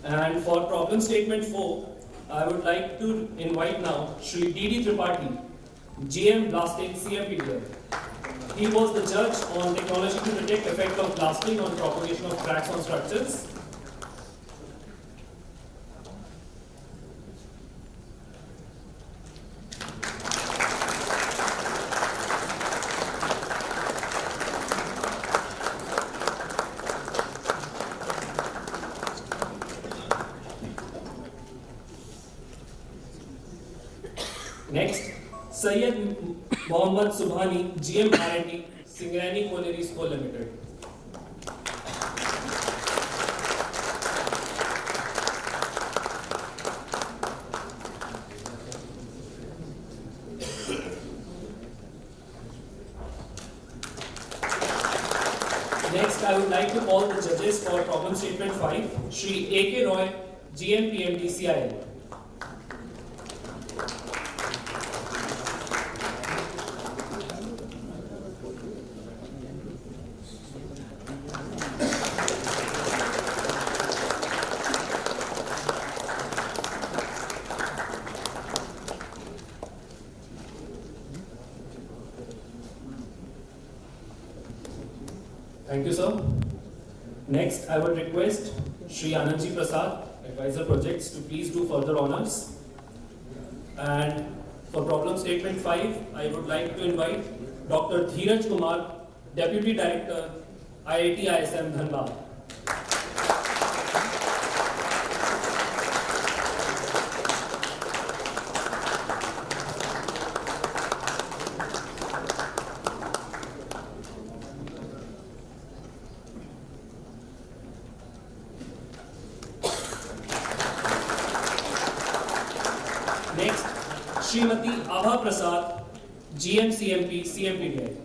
S1: And for problem statement 4, I would like to invite now Shri D.D. Tripathi, GM Blasting CMPDI. He was the judge on technology to detect effect of blasting on propagation of cracks on structures. Next, Syed Mohammad Subhani, GM R&D, Singareni Colliery School Limited. Next, I would like to call the judges for problem statement 5, Shri A.K. Roy, GM PMD CIL. Thank you, sir. Next, I would request Shri Anandji Prasad, Advisor Projects, to please do further honors. And for problem statement 5, I would like to invite Dr. Dheeraj Kumar, Deputy Director, IIT ISM Dhanbad. Next, Srimati Abha Prasad, GM CMP, CMPDI.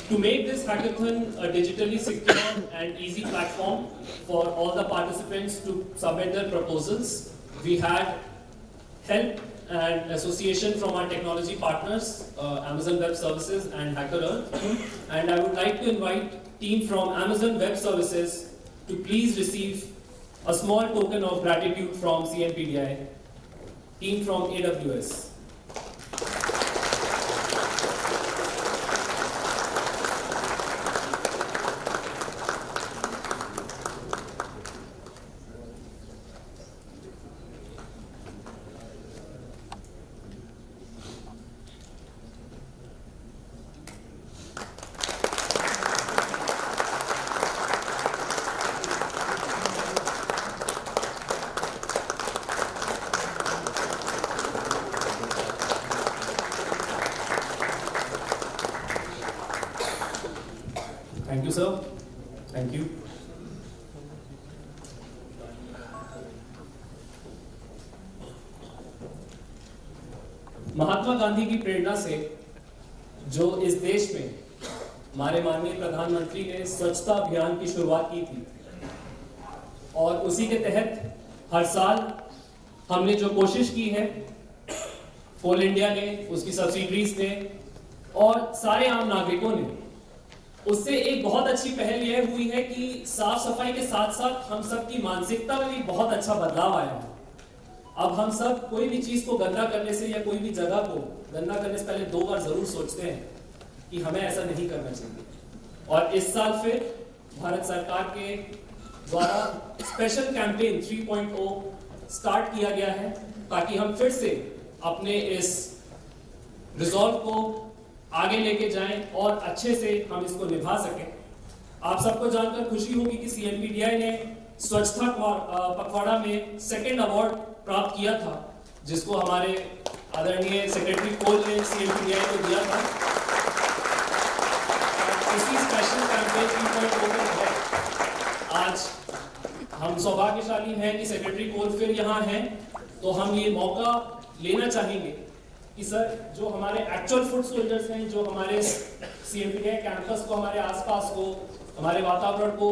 S1: To make this hackathon a digitally secure and easy platform for all the participants to submit their proposals, we had help and association from our technology partners, Amazon Web Services and HackerEarth. And I would like to invite team from Amazon Web Services to please receive a small token of gratitude from CMPDI, team from AWS. Thank you, sir. Thank you. Mahatma Gandhi की प्रेरणा से जो इस देश में हमारे माननीय प्रधानमंत्री ने स्वच्छता अभियान की शुरुआत की थी और उसी के तहत हर साल हमने जो कोशिश की है कोल इंडिया ने, उसकी सब्सिडरीज ने और सारे आम नागरिकों ने, उससे एक बहुत अच्छी पहल यह हुई है कि साफ सफाई के साथ साथ हम सब की मानसिकता में भी बहुत अच्छा बदलाव आया है। अब हम सब कोई भी चीज को गंदा करने से या कोई भी जगह को गंदा करने से पहले 2 बार जरूर सोचते हैं कि हमें ऐसा नहीं करना चाहिए। और इस साल फिर भारत सरकार के द्वारा स्पेशल कैंपेन 3.0 स्टार्ट किया गया है ताकि हम फिर से अपने इस रिजॉल्व को आगे लेके जाएं और अच्छे से हम इसको निभा सकें। आप सबको जानकर खुशी होगी कि CMPDI ने स्वच्छता पखवाड़ा में 2nd अवार्ड प्राप्त किया था, जिसको हमारे आदरणीय सेक्रेटरी कोल ने CMPDI को दिया था। इसी स्पेशल कैंपेन 3.0 में है। आज हम सौभाग्यशाली हैं कि सेक्रेटरी कोल फिर यहाँ हैं, तो हम ये मौका लेना चाहेंगे कि सर, जो हमारे एक्चुअल फुट सोल्जर्स हैं, जो हमारे CMPDI कैंपस को, हमारे आसपास को, हमारे वातावरण को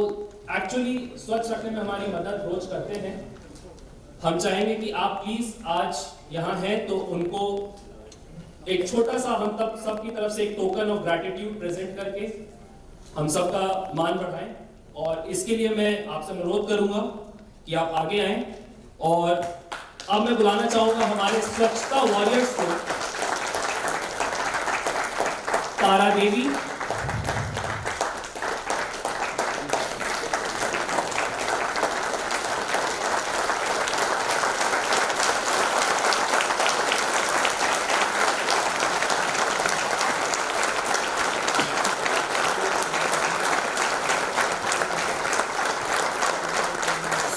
S1: एक्चुअली स्वच्छ रखने में हमारी मदद रोज करते हैं, हम चाहेंगे कि आप प्लीज आज यहाँ हैं तो उनको एक छोटा सा हम तब सबकी तरफ से एक टोकन ऑफ ग्रैटिट्यूड प्रेजेंट करके हम सबका मान बढ़ाएं। और इसके लिए मैं आपसे अनुरोध करूंगा कि आप आगे आएं। और अब मैं बुलाना चाहूंगा हमारे स्वच्छता वॉरियर्स को, तारा देवी,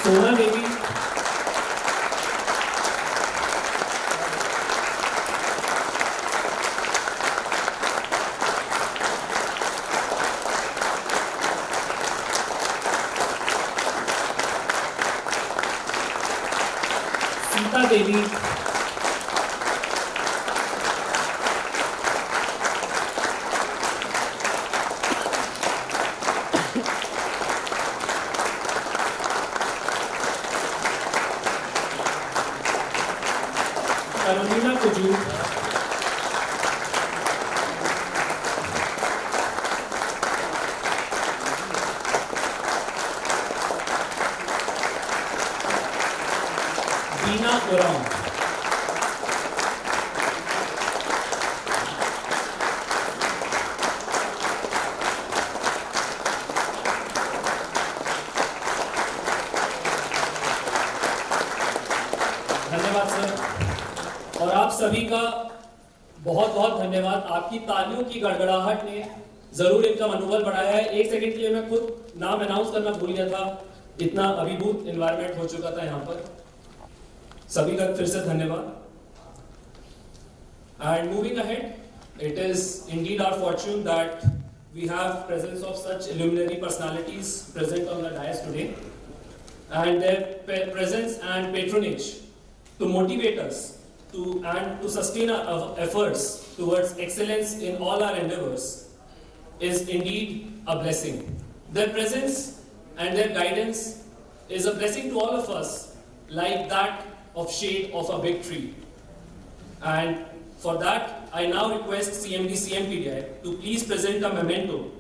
S1: सोना देवी, सीता देवी, करोलिना कुजू, बीना उरांव, धन्यवाद सर। और आप सभी का बहुत बहुत धन्यवाद। आपकी तालियों की गड़गड़ाहट ने जरूर इनका मनोबल बढ़ाया है। 1 सेकंड के लिए मैं खुद नाम अनाउंस करना भूल गया था, इतना अभिभूत एनवायरनमेंट हो चुका था यहाँ पर। सभी का फिर से धन्यवाद। And moving ahead, it is indeed our fortune that we have presence of such illuminary personalities present on the dais today, and their presence and patronage to motivate us and to sustain our efforts towards excellence in all our endeavors is indeed a blessing. Their presence and their guidance is a blessing to all of us, like that of shade of a big tree. And for that, I now request CMPDI to please present a memento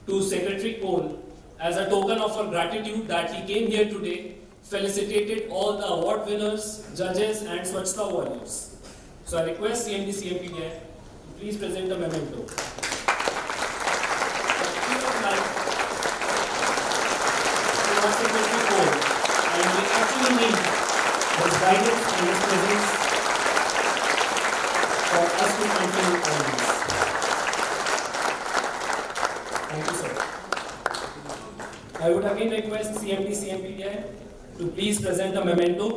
S1: to Secretary Cole as a token of our gratitude that he came here today, felicitated all the award winners, judges and Swachhta warriors. So I request CMPDI to please present a memento. Secretary Cole, and we actually need his guidance and his presence for us to continue on this. Thank you, sir. I would again request CMPDI to please present a memento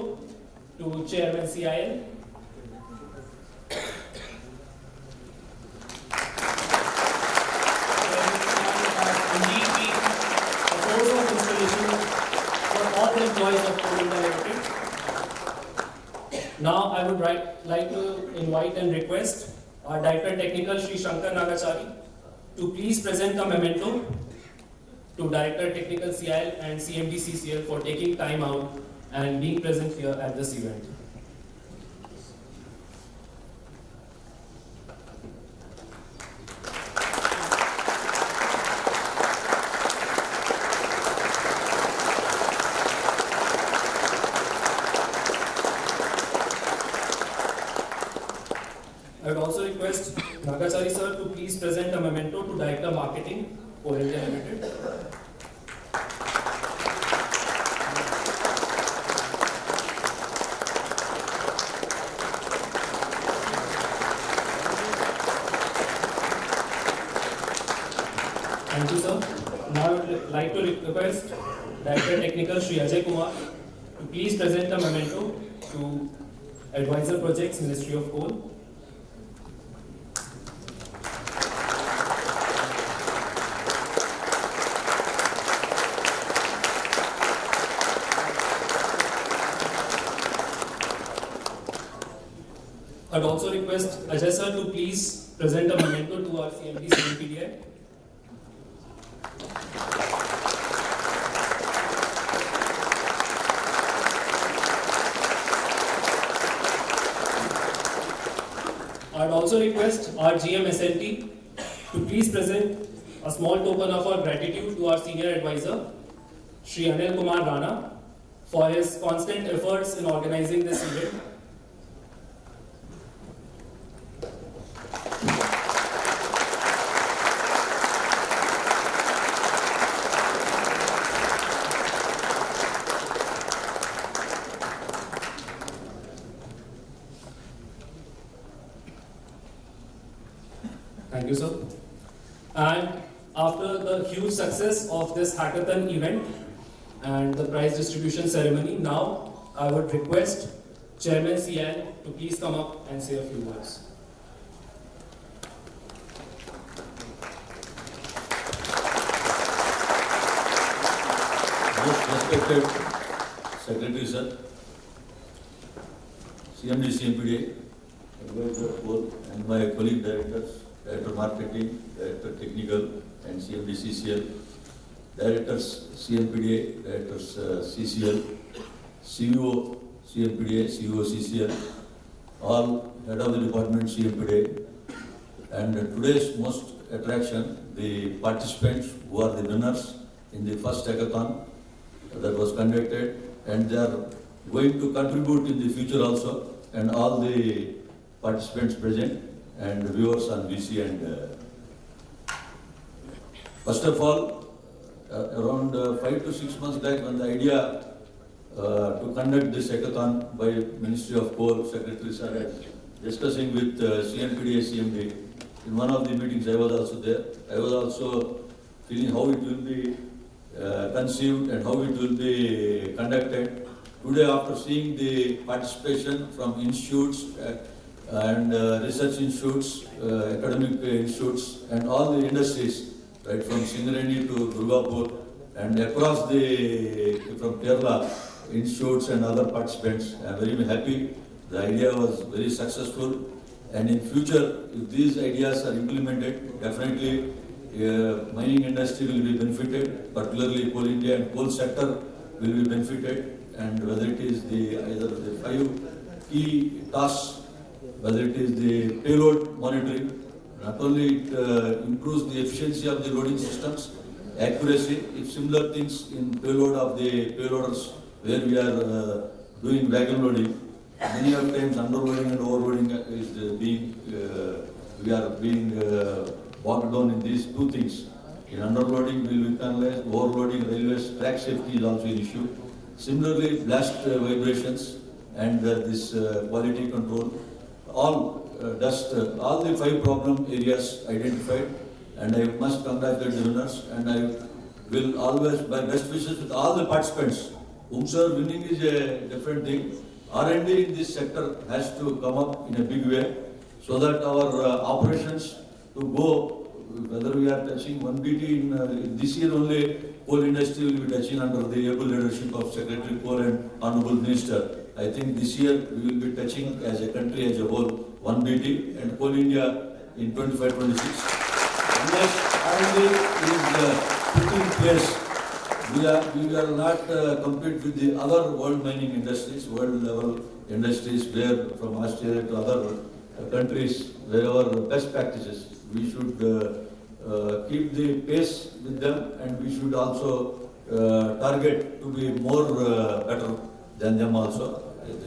S1: to Chairman CIL. Indeed, be a source of inspiration for all the employees of Coal India Limited. Now, I would like to invite and request our Director Technical Shri Shankar Nagachari to please present a memento to Director Technical CIL and CMD CCL for taking time out and being present here at this event. I would also request Nagachari sir to please present a memento to Director Marketing, Coal India Limited. Thank you, sir. Now I would like to request Director Technical Shri Ajay Kumar to please present a memento to Advisor Projects, Ministry of Coal. I'd also request Ajay sir to please present a memento to our CMD CMPDI. I'd also request our GM SLT to please present a small token of our gratitude to our senior advisor, Shri Anil Kumar Rana, for his constant efforts in organizing this event. Thank you, sir. And after the huge success of this hackathon event and the prize distribution ceremony, now I would request Chairman CN to please come up and say a few words.
S9: Most respected Secretary Sir, CMD CMPDI, Advisor Coal, and my colleague directors, Director Marketing, Director Technical, and CMD CCL, Directors CMPDA, Directors CCL, CEO CMPDA, CEO CCL, all head of the department CMPDA, and today's most attraction, the participants who are the winners in the first hackathon that was conducted, and they are going to contribute in the future also, and all the participants present and viewers on VC. And first of all, around 5 to 6 months back, when the idea to conduct this hackathon by Ministry of Coal, Secretary Sir, discussing with CMPDA, CMD, in one of the meetings I was also there. I was also feeling how it will be conceived and how it will be conducted. Today, after seeing the participation from institutes and research institutes, academic institutes, and all the industries, right from Singareni to Durgapur, and across from Kerala, institutes and other participants, I am very happy. The idea was very successful, and in future, if these ideas are implemented, definitely mining industry will be benefited, particularly Coal India and coal sector will be benefited, and whether it is either the 5 key tasks, whether it is the payload monitoring, not only it improves the efficiency of the loading systems, accuracy, if similar things in payload of the payloaders where we are doing wagon loading, many of times underloading and overloading is we are being bogged down in these two things. In underloading we will penalize, overloading railways, track safety is also an issue. Similarly, blast vibrations and this quality control, all all the 5 problem areas identified, and I must congratulate the winners, and I will always, by best wishes with all the participants, sir, winning is a different thing. R&D in this sector has to come up in a big way, so that our operations to go, whether we are touching 1 BT in this year only, coal industry will be touching under the able leadership of Secretary Coal and Honorable Minister. I think this year we will be touching as a country as a whole 1 BT, and Coal India in 25-26. Unless R&D is put in place, we are not compete with the other world mining industries, world level industries, where from Australia to other countries, wherever best practices. We should keep the pace with them, and we should also target to be more better than them also.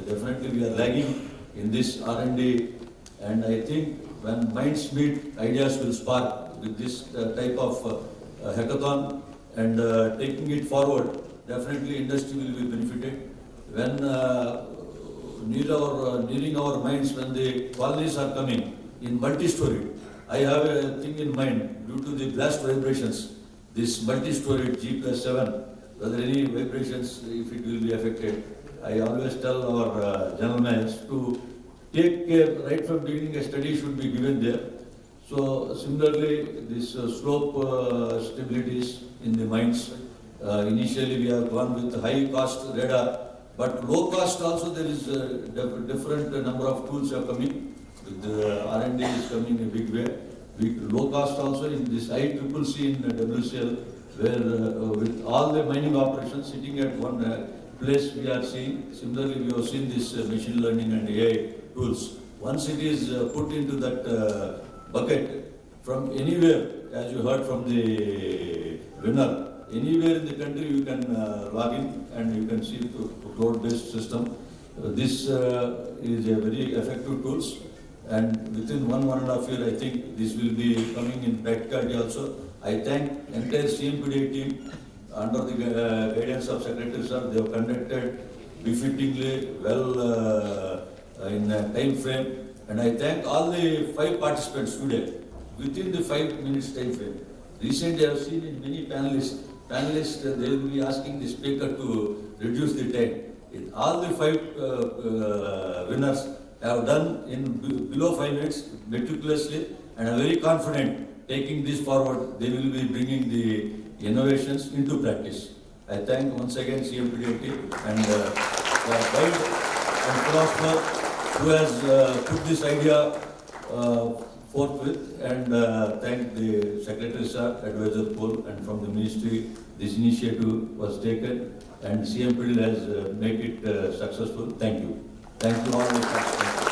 S9: Definitely we are lagging in this R&D And I think when minds meet, ideas will spark with this type of hackathon, and taking it forward, definitely industry will be benefited. When nearing our minds, when the colonies are coming in multi-story, I have a thing in mind, due to the blast vibrations, this multi-story G+7, whether any vibrations, if it will be affected, I always tell our general managers to take care, right from beginning a study should be given there. So similarly, this slope stabilities in the mines, initially we have gone with high cost radar, but low cost also there is a different number of tools are coming. The R&D is coming in a big way. Low cost also in this ICCC in WCL, where with all the mining operations sitting at one place we are seeing. Similarly, we have seen this machine learning and AI tools. Once it is put into that bucket, from anywhere, as you heard from the winner, anywhere in the country you can log in and you can see the cloud-based system. This is a very effective tools, and within 1.5 years, I think this will be coming in practicality also. I thank entire CMPDI team under the guidance of Secretary Sir. They have conducted befittingly well in a time frame, and I thank all the 5 participants today within the 5 minutes time frame. Recently, I have seen in many panelists, they will be asking the speaker to reduce the time. All the 5 winners have done in below 5 minutes meticulously, and I am very confident taking this forward, they will be bringing the innovations into practice. I thank once again CMPDI team and the guide and philosopher who has put this idea forth with, and thank the Secretary Sir, Advisor Pool, and from the Ministry this initiative was taken, and CMPDI has made it successful. Thank you. Thank you all the participants.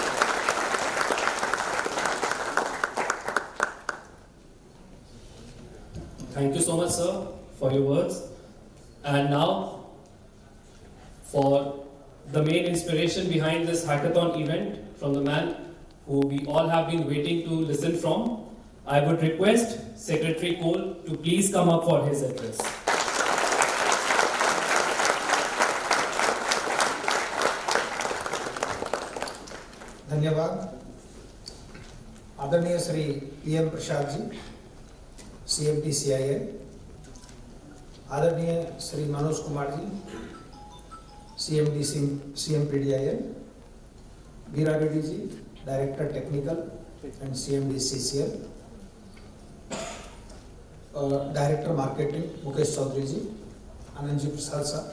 S1: Thank you so much, sir, for your words. And now, for the main inspiration behind this hackathon event, from the man who we all have been waiting to listen from, I would request Secretary Cole to please come up for his address.
S10: धन्यवाद। आदरणीय Shri PM प्रसाद ji, CMPDI, आदरणीय Shri Manoj Kumar ji, CMPDI, Veera Reddy ji, director technical and CMDCCL, director marketing Mukesh Chaudhary ji, Anand ji Prasad साहब,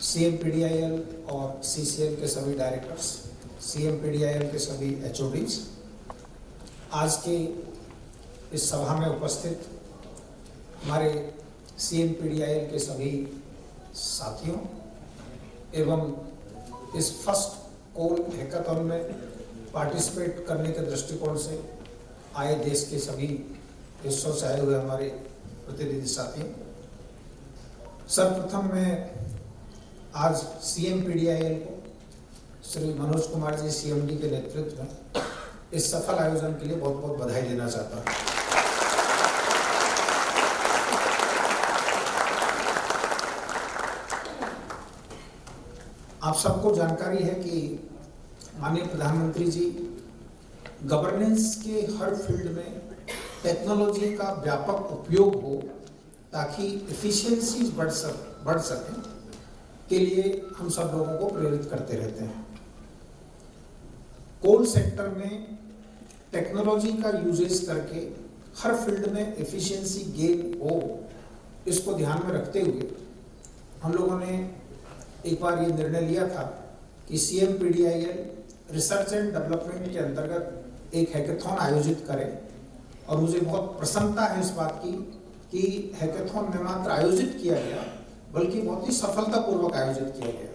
S10: CMPDIL और CCL के सभी directors, CMPDIL के सभी HODs, आज के इस सभा में उपस्थित हमारे CMPDIL के सभी साथियों एवं इस फर्स्ट कोल हैकाथॉन में पार्टिसिपेट करने के दृष्टिकोण से आए देश के सभी हिस्सों से आए हुए हमारे प्रतिनिधि साथी, सर्वप्रथम मैं आज CMPDIL को श्री मनोज कुमार जी CMD के नेतृत्व में इस सफल आयोजन के लिए बहुत बहुत बधाई देना चाहता हूं। आप सबको जानकारी है कि माननीय प्रधानमंत्री जी गवर्नेंस के हर फील्ड में टेक्नोलॉजी का व्यापक उपयोग हो ताकि एफिशिएंसी बढ़ सके के लिए हम सब लोगों को प्रेरित करते रहते हैं। कोल सेक्टर में टेक्नोलॉजी का यूजेस करके हर फील्ड में एफिशिएंसी गेन हो, इसको ध्यान में रखते हुए हम लोगों ने एक बार ये निर्णय लिया था कि CMPDIL रिसर्च एंड डेवलपमेंट के अंतर्गत एक हैकाथॉन आयोजित करें, और मुझे बहुत प्रसन्नता है इस बात की कि हैकाथॉन न मात्र आयोजित किया गया बल्कि बहुत ही सफलतापूर्वक आयोजित किया गया।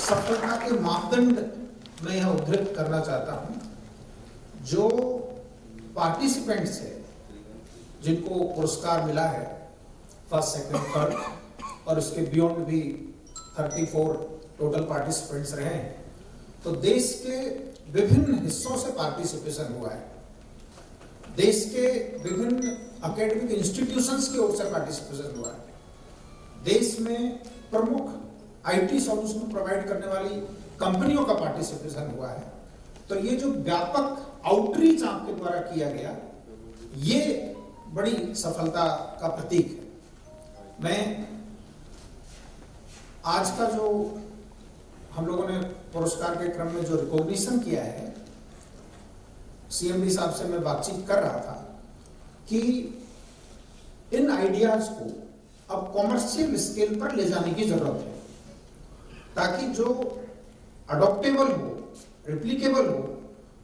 S10: सफलता के मापदंड मैं यह उद्धृत करना चाहता हूं। जो पार्टिसिपेंट्स है जिनको पुरस्कार मिला है फर्स्ट, सेकंड, थर्ड और इसके बियॉन्ड भी 34 टोटल पार्टिसिपेंट्स रहे हैं। तो देश के विभिन्न हिस्सों से पार्टिसिपेशन हुआ है, देश के विभिन्न एकेडमिक इंस्टीट्यूशंस की ओर से पार्टिसिपेशन हुआ है, देश में प्रमुख आईटी सॉल्यूशन प्रोवाइड करने वाली कंपनियों का पार्टिसिपेशन हुआ है। तो ये जो व्यापक आउटरीच आपके द्वारा किया गया, ये बड़ी सफलता का प्रतीक है। मैं आज का जो हम लोगों ने पुरस्कार के क्रम में जो रिकॉग्निशन किया है, सीएमडी साहब से मैं बातचीत कर रहा था कि इन आइडियाज को अब कॉमर्शियल स्केल पर ले जाने की जरूरत है, ताकि जो अडॉप्टेबल हो, रिप्लिकेबल हो,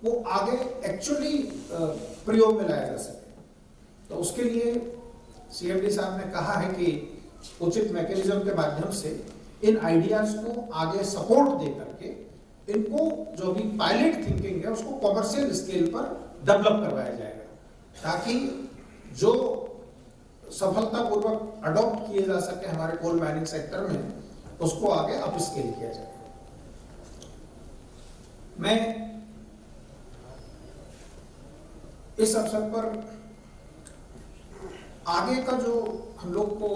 S10: वो आगे एक्चुअली प्रयोग में लाया जा सके। तो उसके लिए सीएमडी साहब ने कहा है कि उचित मैकेनिज्म के माध्यम से इन आइडियाज को आगे सपोर्ट दे करके इनको जो भी पायलट थिंकिंग है उसको कॉमर्शियल स्केल पर डेवलप करवाया जाएगा, ताकि जो सफलतापूर्वक अडॉप्ट किए जा सके हमारे कोल माइनिंग सेक्टर में, उसको आगे अप स्केल किया जाए। मैं इस अवसर पर आगे का जो हम लोग को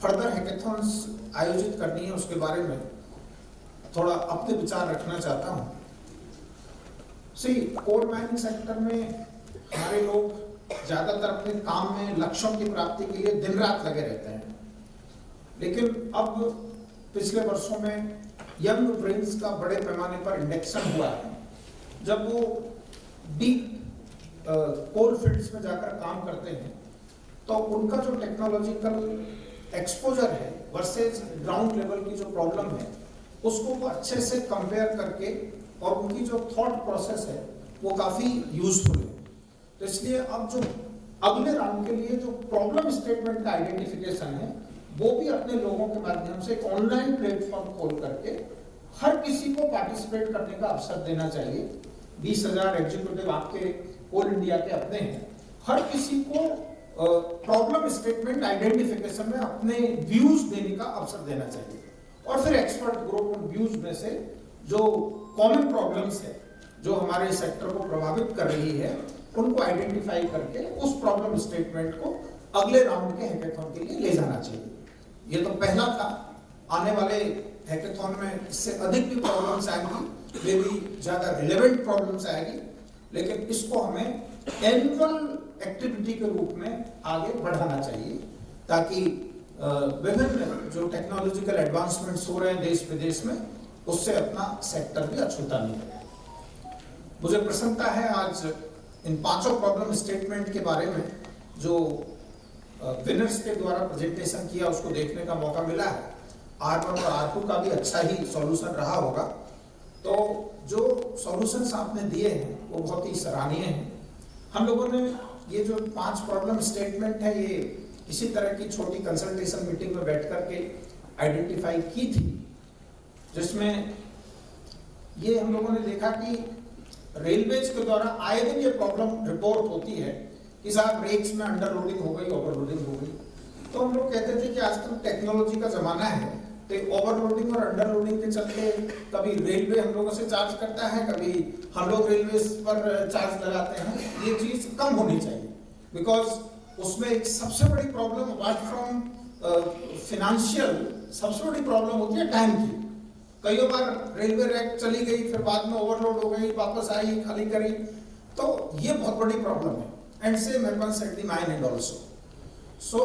S10: फर्दर हैकेथॉन्स आयोजित करनी है उसके बारे में थोड़ा अपने विचार रखना चाहता हूं। कोल माइनिंग सेक्टर में हमारे लोग ज्यादातर अपने काम में लक्ष्यों की प्राप्ति के लिए दिन रात लगे रहते हैं, लेकिन अब पिछले वर्षों में यंग ब्रेन्स का बड़े पैमाने पर इंडेक्शन हुआ है। जब वो डीप कोल फील्ड्स में जाकर काम करते हैं तो उनका जो टेक्नोलॉजिकल एक्सपोजर है वर्सेस ग्राउंड लेवल की जो प्रॉब्लम है, उसको वो अच्छे से कंपेयर करके, और उनकी जो थॉट प्रोसेस है वो काफी यूजफुल है। तो इसलिए अब जो अगले राउंड के लिए जो प्रॉब्लम स्टेटमेंट का आइडेंटिफिकेशन है, वो भी अपने लोगों के माध्यम से एक ऑनलाइन प्लेटफॉर्म खोल करके हर किसी को पार्टिसिपेट करने का अवसर देना चाहिए। 20,000 एग्जीक्यूटिव आपके कोल इंडिया के अपने हैं, हर किसी को प्रॉब्लम स्टेटमेंट आइडेंटिफिकेशन में अपने व्यूज देने का अवसर देना चाहिए, और फिर एक्सपर्ट ग्रुप उन व्यूज में से जो कॉमन प्रॉब्लम्स है जो हमारे सेक्टर को प्रभावित कर रही है, उनको आइडेंटिफाई करके उस प्रॉब्लम स्टेटमेंट को अगले राउंड के हैकेथॉन के लिए ले जाना चाहिए। ये तो पहला था। आने वाले हैकेथॉन में इससे अधिक भी प्रॉब्लम्स आएंगी, वे भी ज्यादा रिलेवेंट प्रॉब्लम्स आएगी, लेकिन इसको हमें एनुअल एक्टिविटी के रूप में आगे बढ़ाना चाहिए, ताकि विभिन्न जो टेक्नोलॉजिकल एडवांसमेंट्स हो रहे हैं देश विदेश में, उससे अपना सेक्टर भी अछूता नहीं है। मुझे प्रसन्नता है आज इन 5 प्रॉब्लम स्टेटमेंट के बारे में जो विनर्स के द्वारा प्रेजेंटेशन किया उसको देखने का मौका मिला है। R1 और R2 का भी अच्छा ही सॉल्यूशन रहा होगा। तो जो सॉल्यूशंस आपने दिए हैं वो बहुत ही सराहनीय हैं। हम लोगों ने ये जो 5 प्रॉब्लम स्टेटमेंट है, ये इसी तरह की छोटी कंसल्टेशन मीटिंग में बैठ करके आइडेंटिफाई की थी, जिसमें ये हम लोगों ने देखा कि रेलवेज के द्वारा आए दिन ये प्रॉब्लम रिपोर्ट होती है कि साहब रेक्स में अंडरलोडिंग हो गई, ओवरलोडिंग हो गई। तो हम लोग कहते थे कि आजकल टेक्नोलॉजी का जमाना है, तो ओवरलोडिंग और अंडरलोडिंग के चलते कभी रेलवे हम लोगों से चार्ज करता है, कभी हम लोग रेलवे पर चार्ज लगाते हैं। ये चीज कम होनी चाहिए, बिकॉज उसमें एक सबसे बड़ी प्रॉब्लम अपार्ट फ्रॉम फिनेंशियल सबसे बड़ी प्रॉब्लम होती है टाइम की। कई बार रेलवे रैक चली गई, फिर बाद में ओवरलोड हो गई, वापस आई, खाली करी, तो ये बहुत बड़ी प्रॉब्लम है। And same happens at the mine and also. So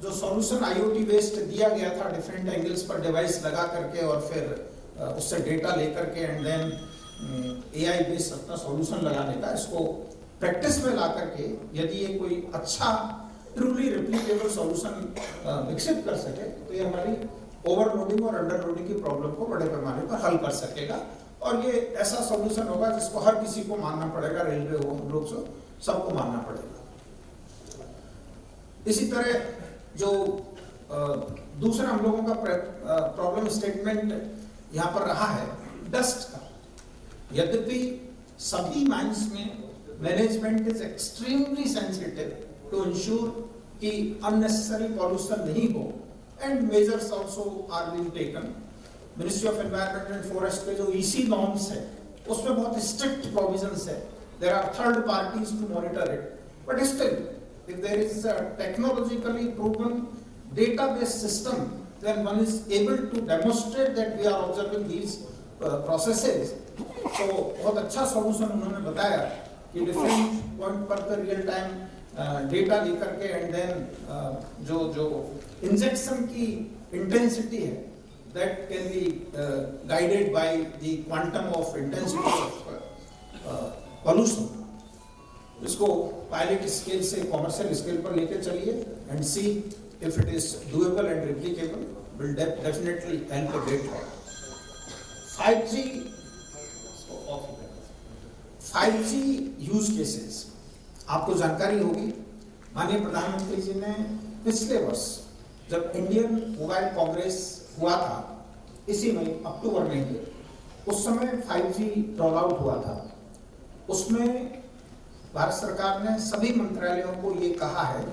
S10: जो सॉल्यूशन आईओटी बेस्ड दिया गया था, डिफरेंट एंगल्स पर डिवाइस लगा करके और फिर उससे डेटा लेकर के एंड देन एआई बेस्ड अपना सॉल्यूशन लगाने का, इसको प्रैक्टिस में ला करके यदि ये कोई अच्छा ट्रूली रिप्लिकेबल सॉल्यूशन विकसित कर सके, तो ये हमारी ओवरलोडिंग और अंडरलोडिंग की प्रॉब्लम को बड़े पैमाने पर हल कर सकेगा। और ये ऐसा सॉल्यूशन होगा जिसको हर किसी को मानना पड़ेगा, रेलवे हो, हम लोग से सबको मानना पड़ेगा। इसी तरह जो दूसरा हम लोगों का प्रॉब्लम स्टेटमेंट यहाँ पर रहा है डस्ट का। यद्यपि सभी माइंस में management is extremely sensitive to ensure कि अननेसेसरी पॉल्यूशन नहीं हो, and measures also are being taken. Ministry of Environment and Forest के जो EC norms है, उसमें बहुत strict provisions है. There are third parties to monitor it. But still, if there is a technologically proven database system, then one is able to demonstrate that we are observing these processes. So बहुत अच्छा solution उन्होंने बताया कि different point पर the real time data लेकर के and then जो injection की intensity है, that can be guided by the quantum of intensity of pollution. इसको pilot scale से commercial scale पर लेके चलिए and see if it is doable and replicable. Will definitely help a great lot. 5G use cases. आपको जानकारी होगी, माननीय प्रधानमंत्री जी ने पिछले वर्ष जब इंडियन मोबाइल कांग्रेस हुआ था, इसी महीने अक्टूबर में, उस समय 5G रोल आउट हुआ था. उसमें भारत सरकार ने सभी मंत्रालयों को ये कहा है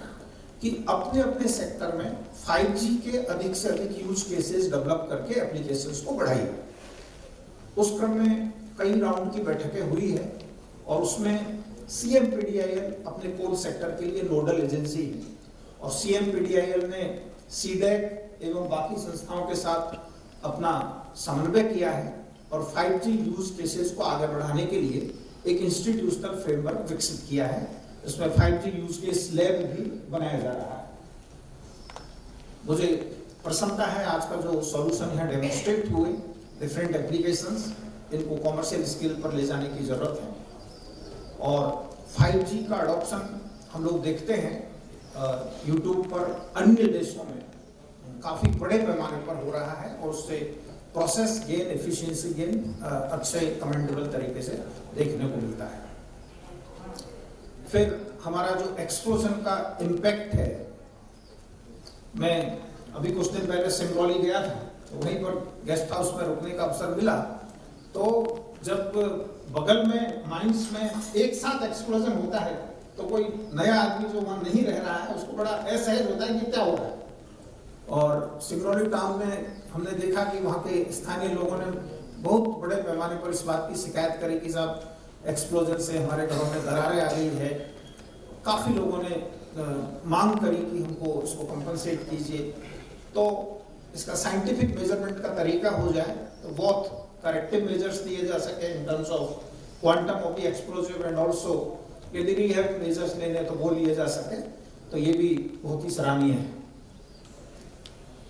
S10: कि अपने अपने सेक्टर में 5G के अधिक से अधिक यूज केसेस डेवलप करके एप्लीकेशंस को बढ़ाइए. उस क्रम में कई राउंड की बैठकें हुई है और उसमें CMPDI अपने कोल सेक्टर के लिए नोडल एजेंसी है और CMPDI ने CDEC एवं बाकी संस्थाओं के साथ अपना समन्वय किया है और 5G यूज केसेस को आगे बढ़ाने के लिए एक इंस्टीट्यूशनल फ्रेमवर्क विकसित किया है. इसमें 5G यूज केस लैब भी बनाया जा रहा है. मुझे प्रसन्नता है आज का जो सॉल्यूशन यहाँ डेमोन्स्ट्रेट हुए, डिफरेंट एप्लीकेशंस, इनको कॉमर्शियल स्केल पर ले जाने की जरूरत है. और 5G का अडॉप्शन हम लोग देखते हैं यूट्यूब पर अन्य देशों में काफी बड़े पैमाने पर हो रहा है और उससे प्रोसेस गेन, एफिशिएंसी गेन अच्छे कमेंडेबल तरीके से देखने को मिलता है. फिर हमारा जो एक्सप्लोजन का इम्पैक्ट है, मैं अभी कुछ दिन पहले सिंगरौली गया था, तो वहीं पर गेस्ट हाउस में रुकने का अवसर मिला. तो जब बगल में माइंस में एक साथ एक्सप्लोजन होता है तो कोई नया आदमी जो वहां नहीं रह रहा है उसको बड़ा असहज होता है कि क्या हो रहा है. और सिंगरौली टाउन में हमने देखा कि वहाँ के स्थानीय लोगों ने बहुत बड़े पैमाने पर इस बात की शिकायत करी कि साहब एक्सप्लोजन से हमारे घरों में दरारें आ गई है. काफ़ी लोगों ने मांग करी कि हमको इसको कंपनसेट कीजिए. तो इसका साइंटिफिक मेजरमेंट का तरीका हो जाए तो बहुत करेक्टिव मेजर्स दिए जा सके इन terms of quantum of the explosive and also यदि रिहैब मेजर्स लेने तो वो लिए जा सके, तो ये भी बहुत ही सराहनीय है.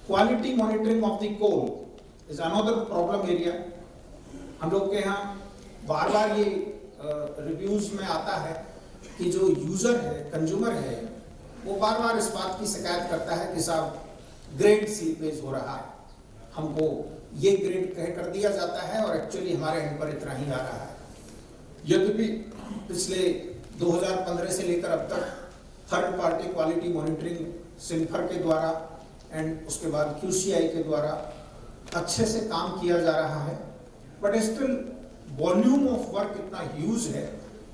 S10: Quality monitoring of the coal is another problem area. हम लोग के यहाँ बार बार ये रिव्यूज में आता है कि जो यूजर है, कंज्यूमर है, वो बार बार इस बात की शिकायत करता है कि साहब ग्रेड सीपेज हो रहा है, हमको ये ग्रेड कह कर दिया जाता है और एक्चुअली हमारे एंड पर इतना ही आ रहा है. यद्यपि पिछले 2015 से लेकर अब तक थर्ड पार्टी क्वालिटी मॉनिटरिंग सिन्फर के द्वारा एंड उसके बाद QCI के द्वारा अच्छे से काम किया जा रहा है. But still volume of work इतना ह्यूज है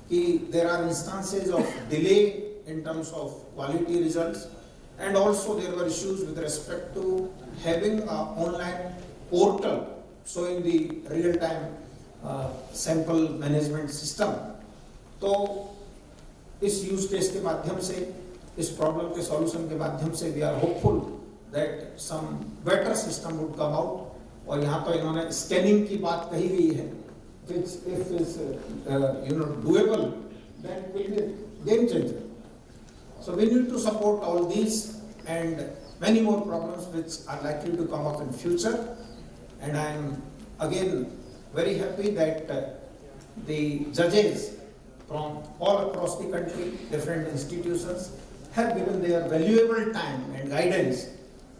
S10: कि there are instances of delay in terms of quality results and also there were issues with respect to having a online portal showing the real time sample management system. तो इस use case के माध्यम से, इस problem के solution के माध्यम से we are hopeful that some better system would come out. और यहाँ तो इन्होंने स्कैनिंग की बात कही गई है, which if is doable, then will be game changer. So we need to support all these and many more problems which are likely to come up in future. And I am again very happy that the judges from all across the country, different institutions, have given their valuable time and guidance.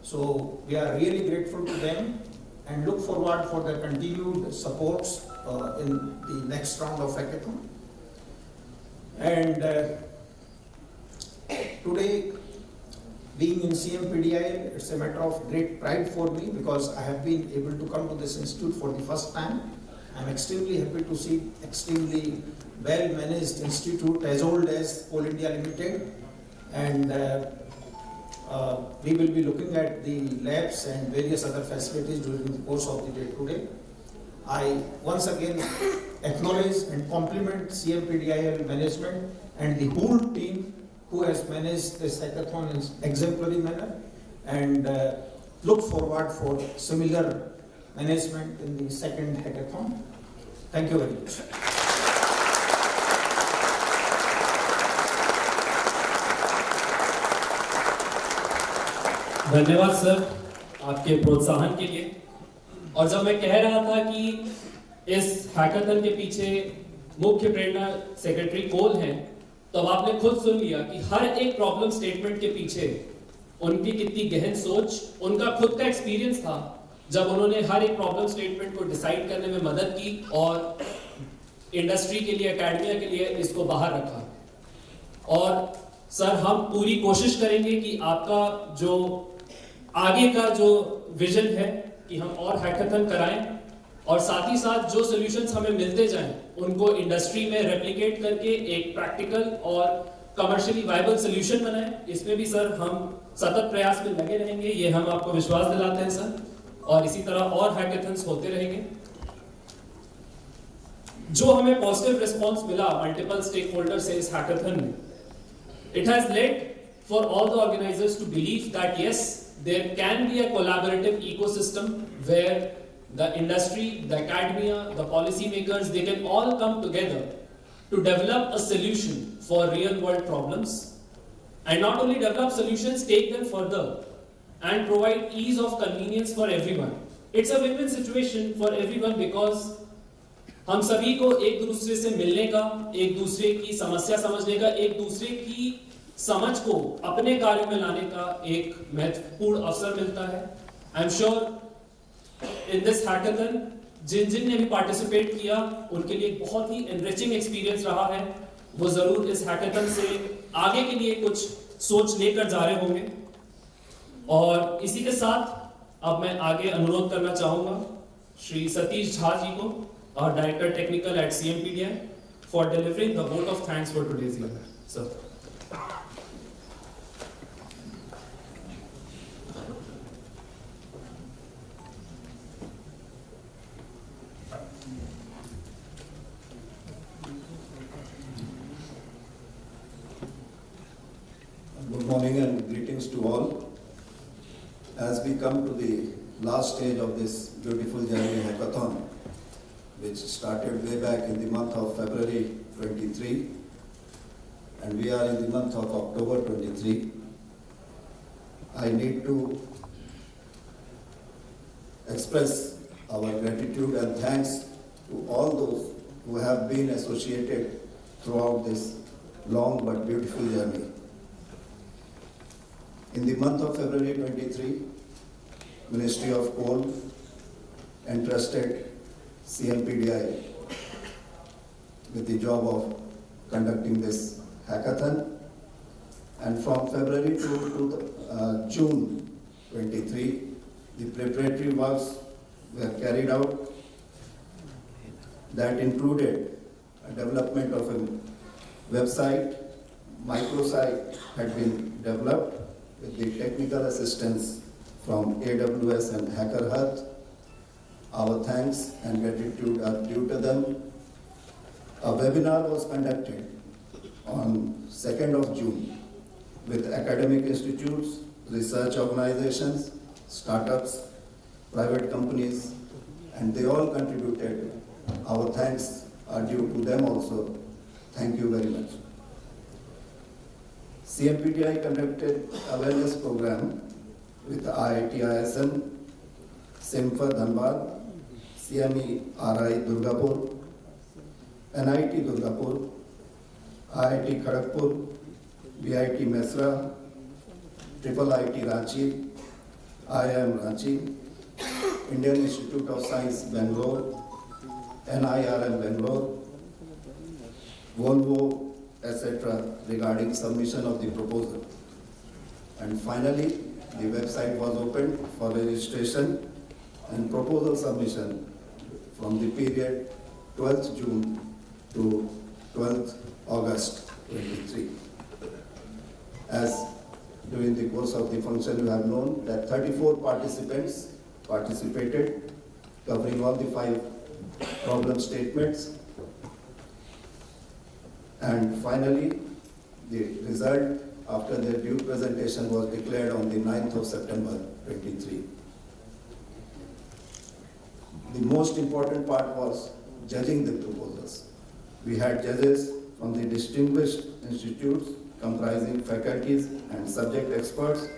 S10: So we are really grateful to them and look forward for their continued supports in the next round of hackathon. And today, being in CMPDI, it's a matter of great pride for me because I have been able to come to this institute for the first time. I'm extremely happy to see extremely well-managed institute as old as Coal India Limited. And We will be looking at the labs and various other facilities during the course of the day today. I once again acknowledge and compliment CMPDI management and the whole team who has managed this hackathon in exemplary manner, and look forward for similar management in the second hackathon. Thank you very much.
S1: धन्यवाद sir आपके प्रोत्साहन के लिए। और जब मैं कह रहा था कि इस हैकाथन के पीछे मुख्य प्रेरणा सेक्रेटरी कोल हैं, तो अब आपने खुद सुन लिया कि हर एक प्रॉब्लम स्टेटमेंट के पीछे उनकी कितनी गहन सोच, उनका खुद का एक्सपीरियंस था जब उन्होंने हर एक प्रॉब्लम स्टेटमेंट को डिसाइड करने में मदद की और इंडस्ट्री के लिए, एकेडमिया के लिए इसको बाहर रखा। और सर हम पूरी कोशिश करेंगे कि आपका जो आगे का जो विजन है कि हम और हैकाथन कराएं और साथ ही साथ जो सॉल्यूशंस हमें मिलते जाएं उनको इंडस्ट्री में रेप्लिकेट करके एक प्रैक्टिकल और कमर्शियली वायबल सॉल्यूशन बनाएं। इसमें भी सर हम सतत प्रयास में लगे रहेंगे, ये हम आपको विश्वास दिलाते हैं सर, और इसी तरह और हैकाथन्स होते रहेंगे। जो हमें पॉजिटिव रिस्पांस मिला मल्टीपल स्टेक होल्डर से इस हैकाथन में, it has led for all the organizers to believe that yes, there can be a collaborative ecosystem where the industry, the academia, the policy makers, they can all come together to develop a solution for real world problems, and not only develop solutions, take them further and provide ease of convenience for everyone. It's a win-win situation for everyone because हम सभी को एक दूसरे से मिलने का, एक दूसरे की समस्या समझने का, एक दूसरे की समझ को अपने कार्यों में लाने का एक महत्वपूर्ण अवसर मिलता है। I am sure in this hackathon जिन ने भी पार्टिसिपेट किया उनके लिए बहुत ही एनरिचिंग एक्सपीरियंस रहा है। वो जरूर इस हैकाथन से आगे के लिए कुछ सोच लेकर जा रहे होंगे। और इसी के साथ अब मैं आगे अनुरोध करना चाहूंगा श्री सतीश झा जी को, our Director Technical at CMPDI, for delivering the vote of thanks for today's event. Sir.
S11: Good morning and greetings to all. As we come to the last stage of this beautiful journey hackathon, which started way back in the month of February 23, and we are in the month of October 23. I need to express our gratitude and thanks to all those who have been associated throughout this long but beautiful journey. In the month of February 23, Ministry of Coal entrusted CMPDI with the job of conducting this hackathon, and from February to June 23, the preparatory works were carried out that included a development of a website, microsite had been developed with the technical assistance from AWS and HackerHut. Our thanks and gratitude are due to them. A webinar was conducted on 2nd of June with academic institutes, research organizations, startups, private companies, and they all contributed. Our thanks are due to them also. Thank you very much. CMPDI conducted awareness program with IIT ISM, SIMFA Dhanbad, CMERI Durgapur, NIT Durgapur, IIT Kharagpur, VIT Mesra, IIIT Ranchi, IIM Ranchi, Indian Institute of Science Bangalore, NIRM Bangalore, Volvo, etc. regarding submission of the proposal. And finally, the website was opened for registration and proposal submission from the period 12th June to 12th August 23. As during the course of the function, you have known that 34 participants participated, covering all the 5 problem statements. And finally, the result after their due presentation was declared on the 9th of September 23. The most important part was judging the proposals. We had judges from the distinguished institutes comprising faculties and subject experts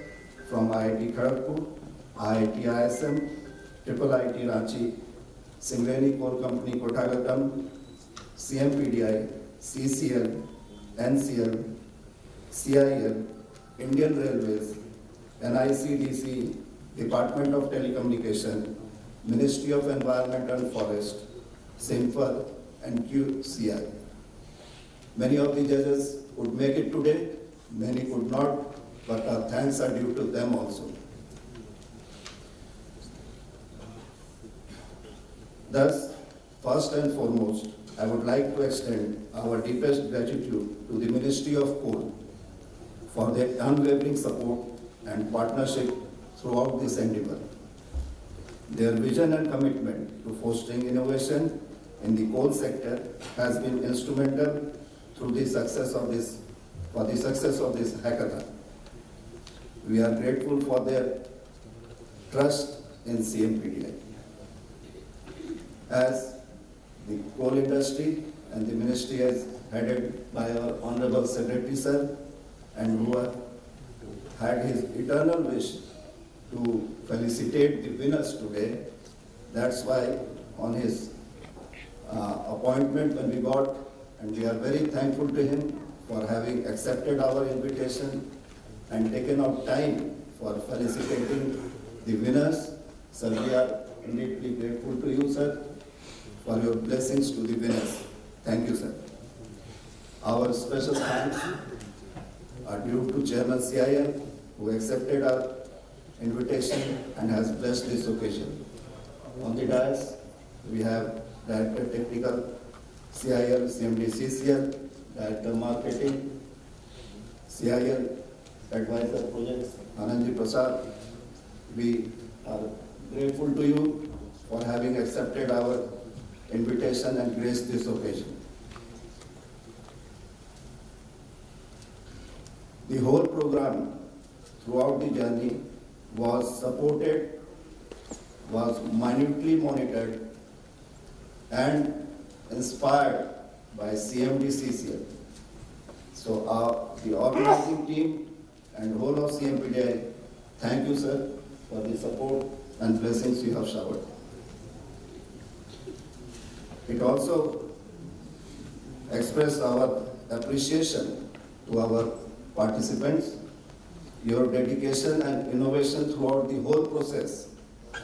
S11: from IIT Kharagpur, IIT ISM, IIT Ranchi, Singareni Coal Company Kothagatam, CMPDI, CCL, NCL, CIL, Indian Railways, NICDC, Department of Telecommunication, Ministry of Environment and Forest, SIMFAR, and QCI. Many of the judges could make it today, many could not, but our thanks are due to them also. Thus, first and foremost, I would like to extend our deepest gratitude to the Ministry of Coal for their unwavering support and partnership throughout this endeavor. Their vision and commitment to fostering innovation in the coal sector has been instrumental through the success of this hackathon. We are grateful for their trust in CMPDI. As the coal industry and the ministry is headed by our Honorable Secretary Sir, and who had his eternal wish to felicitate the winners today. That's why on his appointment when we got, and we are very thankful to him for having accepted our invitation and taken out time for felicitating the winners. Sir, we are indeed grateful to you, sir, for your blessings to the winners. Thank you, sir. Our special thanks are due to Chairman CIL, who accepted our invitation and has blessed this occasion. On the dais, we have Director Technical CIL, CMD CCL, Director Marketing, CIL, Advisor Projects, Anandji Prasad. We are grateful to you for having accepted our invitation and graced this occasion. The whole program throughout the journey was supported, was minutely monitored and inspired by CMD-CCL. So the organizing team and whole of CMPDI, thank you, sir, for the support and blessings you have showered. It also expressed our appreciation to our participants. Your dedication and innovation throughout the whole process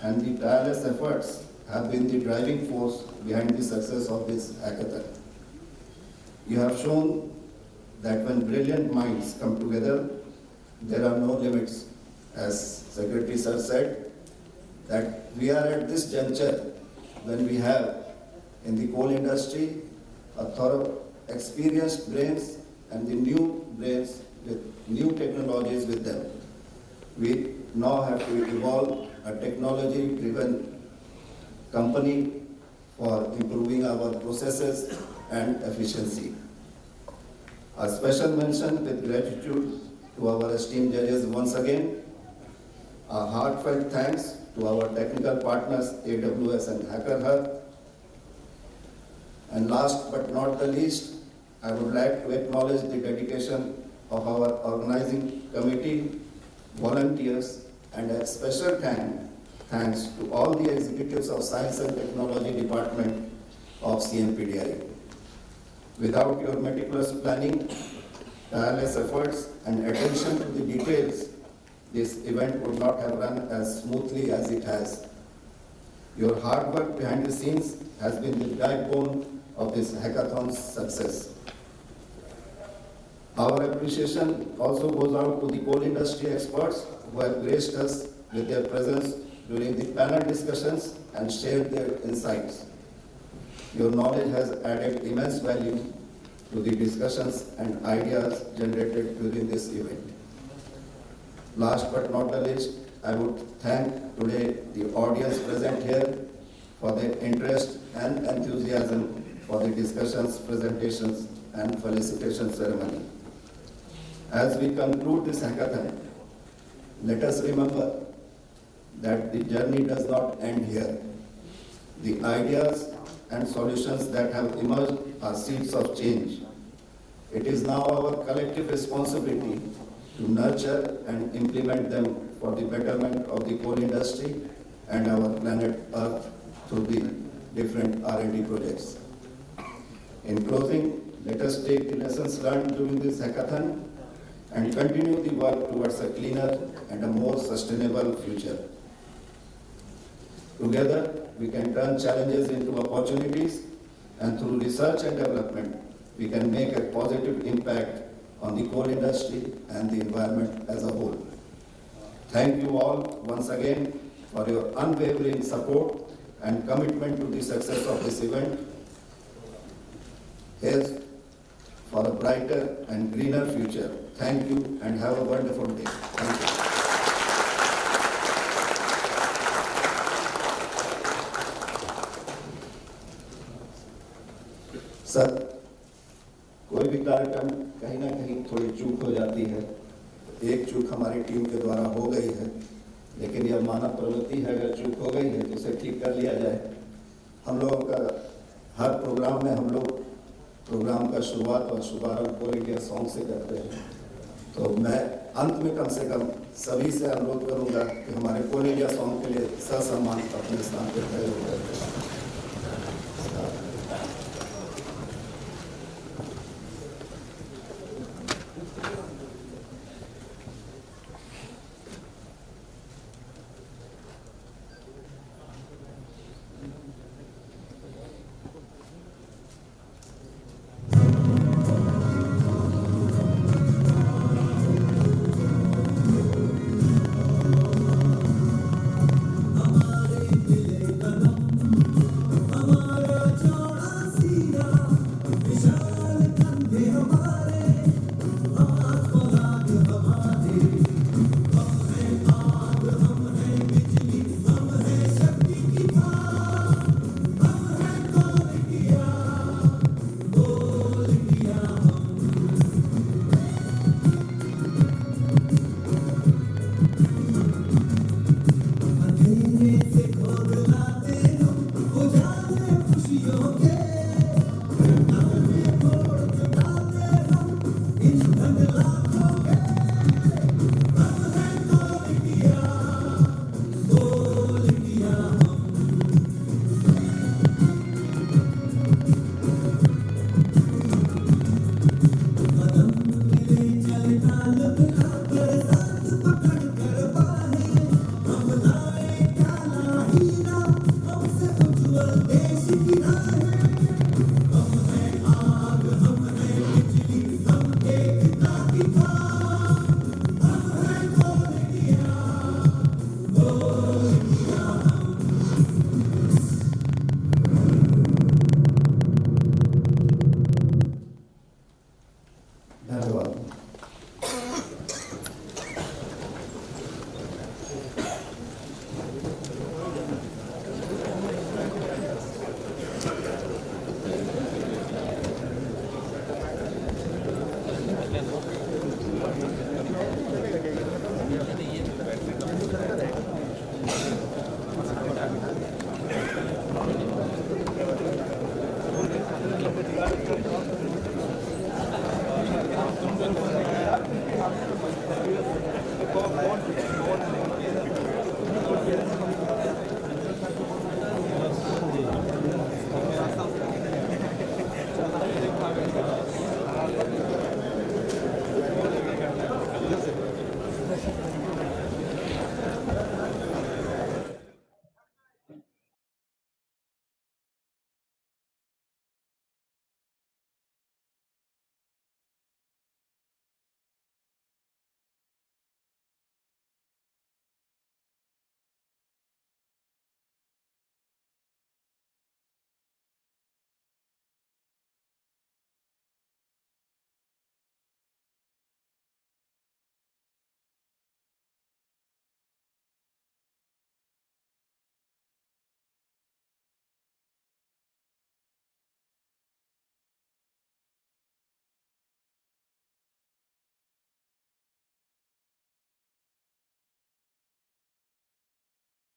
S11: and the tireless efforts have been the driving force behind the success of this hackathon. You have shown that when brilliant minds come together, there are no limits. As Secretary Sir said, that we are at this juncture when we have in the coal industry a thorough experienced brains and the new brains with new technologies with them. We now have to evolve a technology-driven company for improving our processes and efficiency. A special mention with gratitude to our esteemed judges once again. A heartfelt thanks to our technical partners AWS and HackerHub. And last but not the least, I would like to acknowledge the dedication of our organizing committee, volunteers, and a special thanks to all the executives of Science and Technology Department of CMPDI. Without your meticulous planning, tireless efforts, and attention to the details, this event would not have run as smoothly as it has. Your hard work behind the scenes has been the backbone of this hackathon's success. Our appreciation also goes out to the coal industry experts who have graced us with their presence during the panel discussions and shared their insights. Your knowledge has added immense value to the discussions and ideas generated during this event. Last but not the least, I would thank today the audience present here for their interest and enthusiasm for the discussions, presentations, and felicitation ceremony. As we conclude this hackathon, let us remember that the journey does not end here. The ideas and solutions that have emerged are seeds of change. It is now our collective responsibility to nurture and implement them for the betterment of the coal industry and our planet Earth through the different R&D projects. In closing, let us take the lessons learned during this hackathon and continue the work towards a cleaner and a more sustainable future. Together, we can turn challenges into opportunities, and through research and development, we can make a positive impact on the coal industry and the environment as a whole. Thank you all once again for your unwavering support and commitment to the success of this event. Here's for a brighter and greener future. Thank you and have a wonderful day. Thank you. Sir, कोई भी कार्यक्रम कहीं ना कहीं थोड़ी चूक हो जाती है। एक चूक हमारी टीम के द्वारा हो गई है, लेकिन यह मानव प्रवृत्ति है, अगर चूक हो गई है तो उसे ठीक कर लिया जाए। हम लोगों का हर प्रोग्राम में हम लोग प्रोग्राम का शुरुआत और शुभारंभ कोल इंडिया सॉन्ग से करते हैं। तो मैं अंत में कम से कम सभी से अनुरोध करूंगा कि हमारे कोल इंडिया सॉन्ग के लिए ससम्मान अपने स्थान पर खड़े हो गए।
S12: Thank you.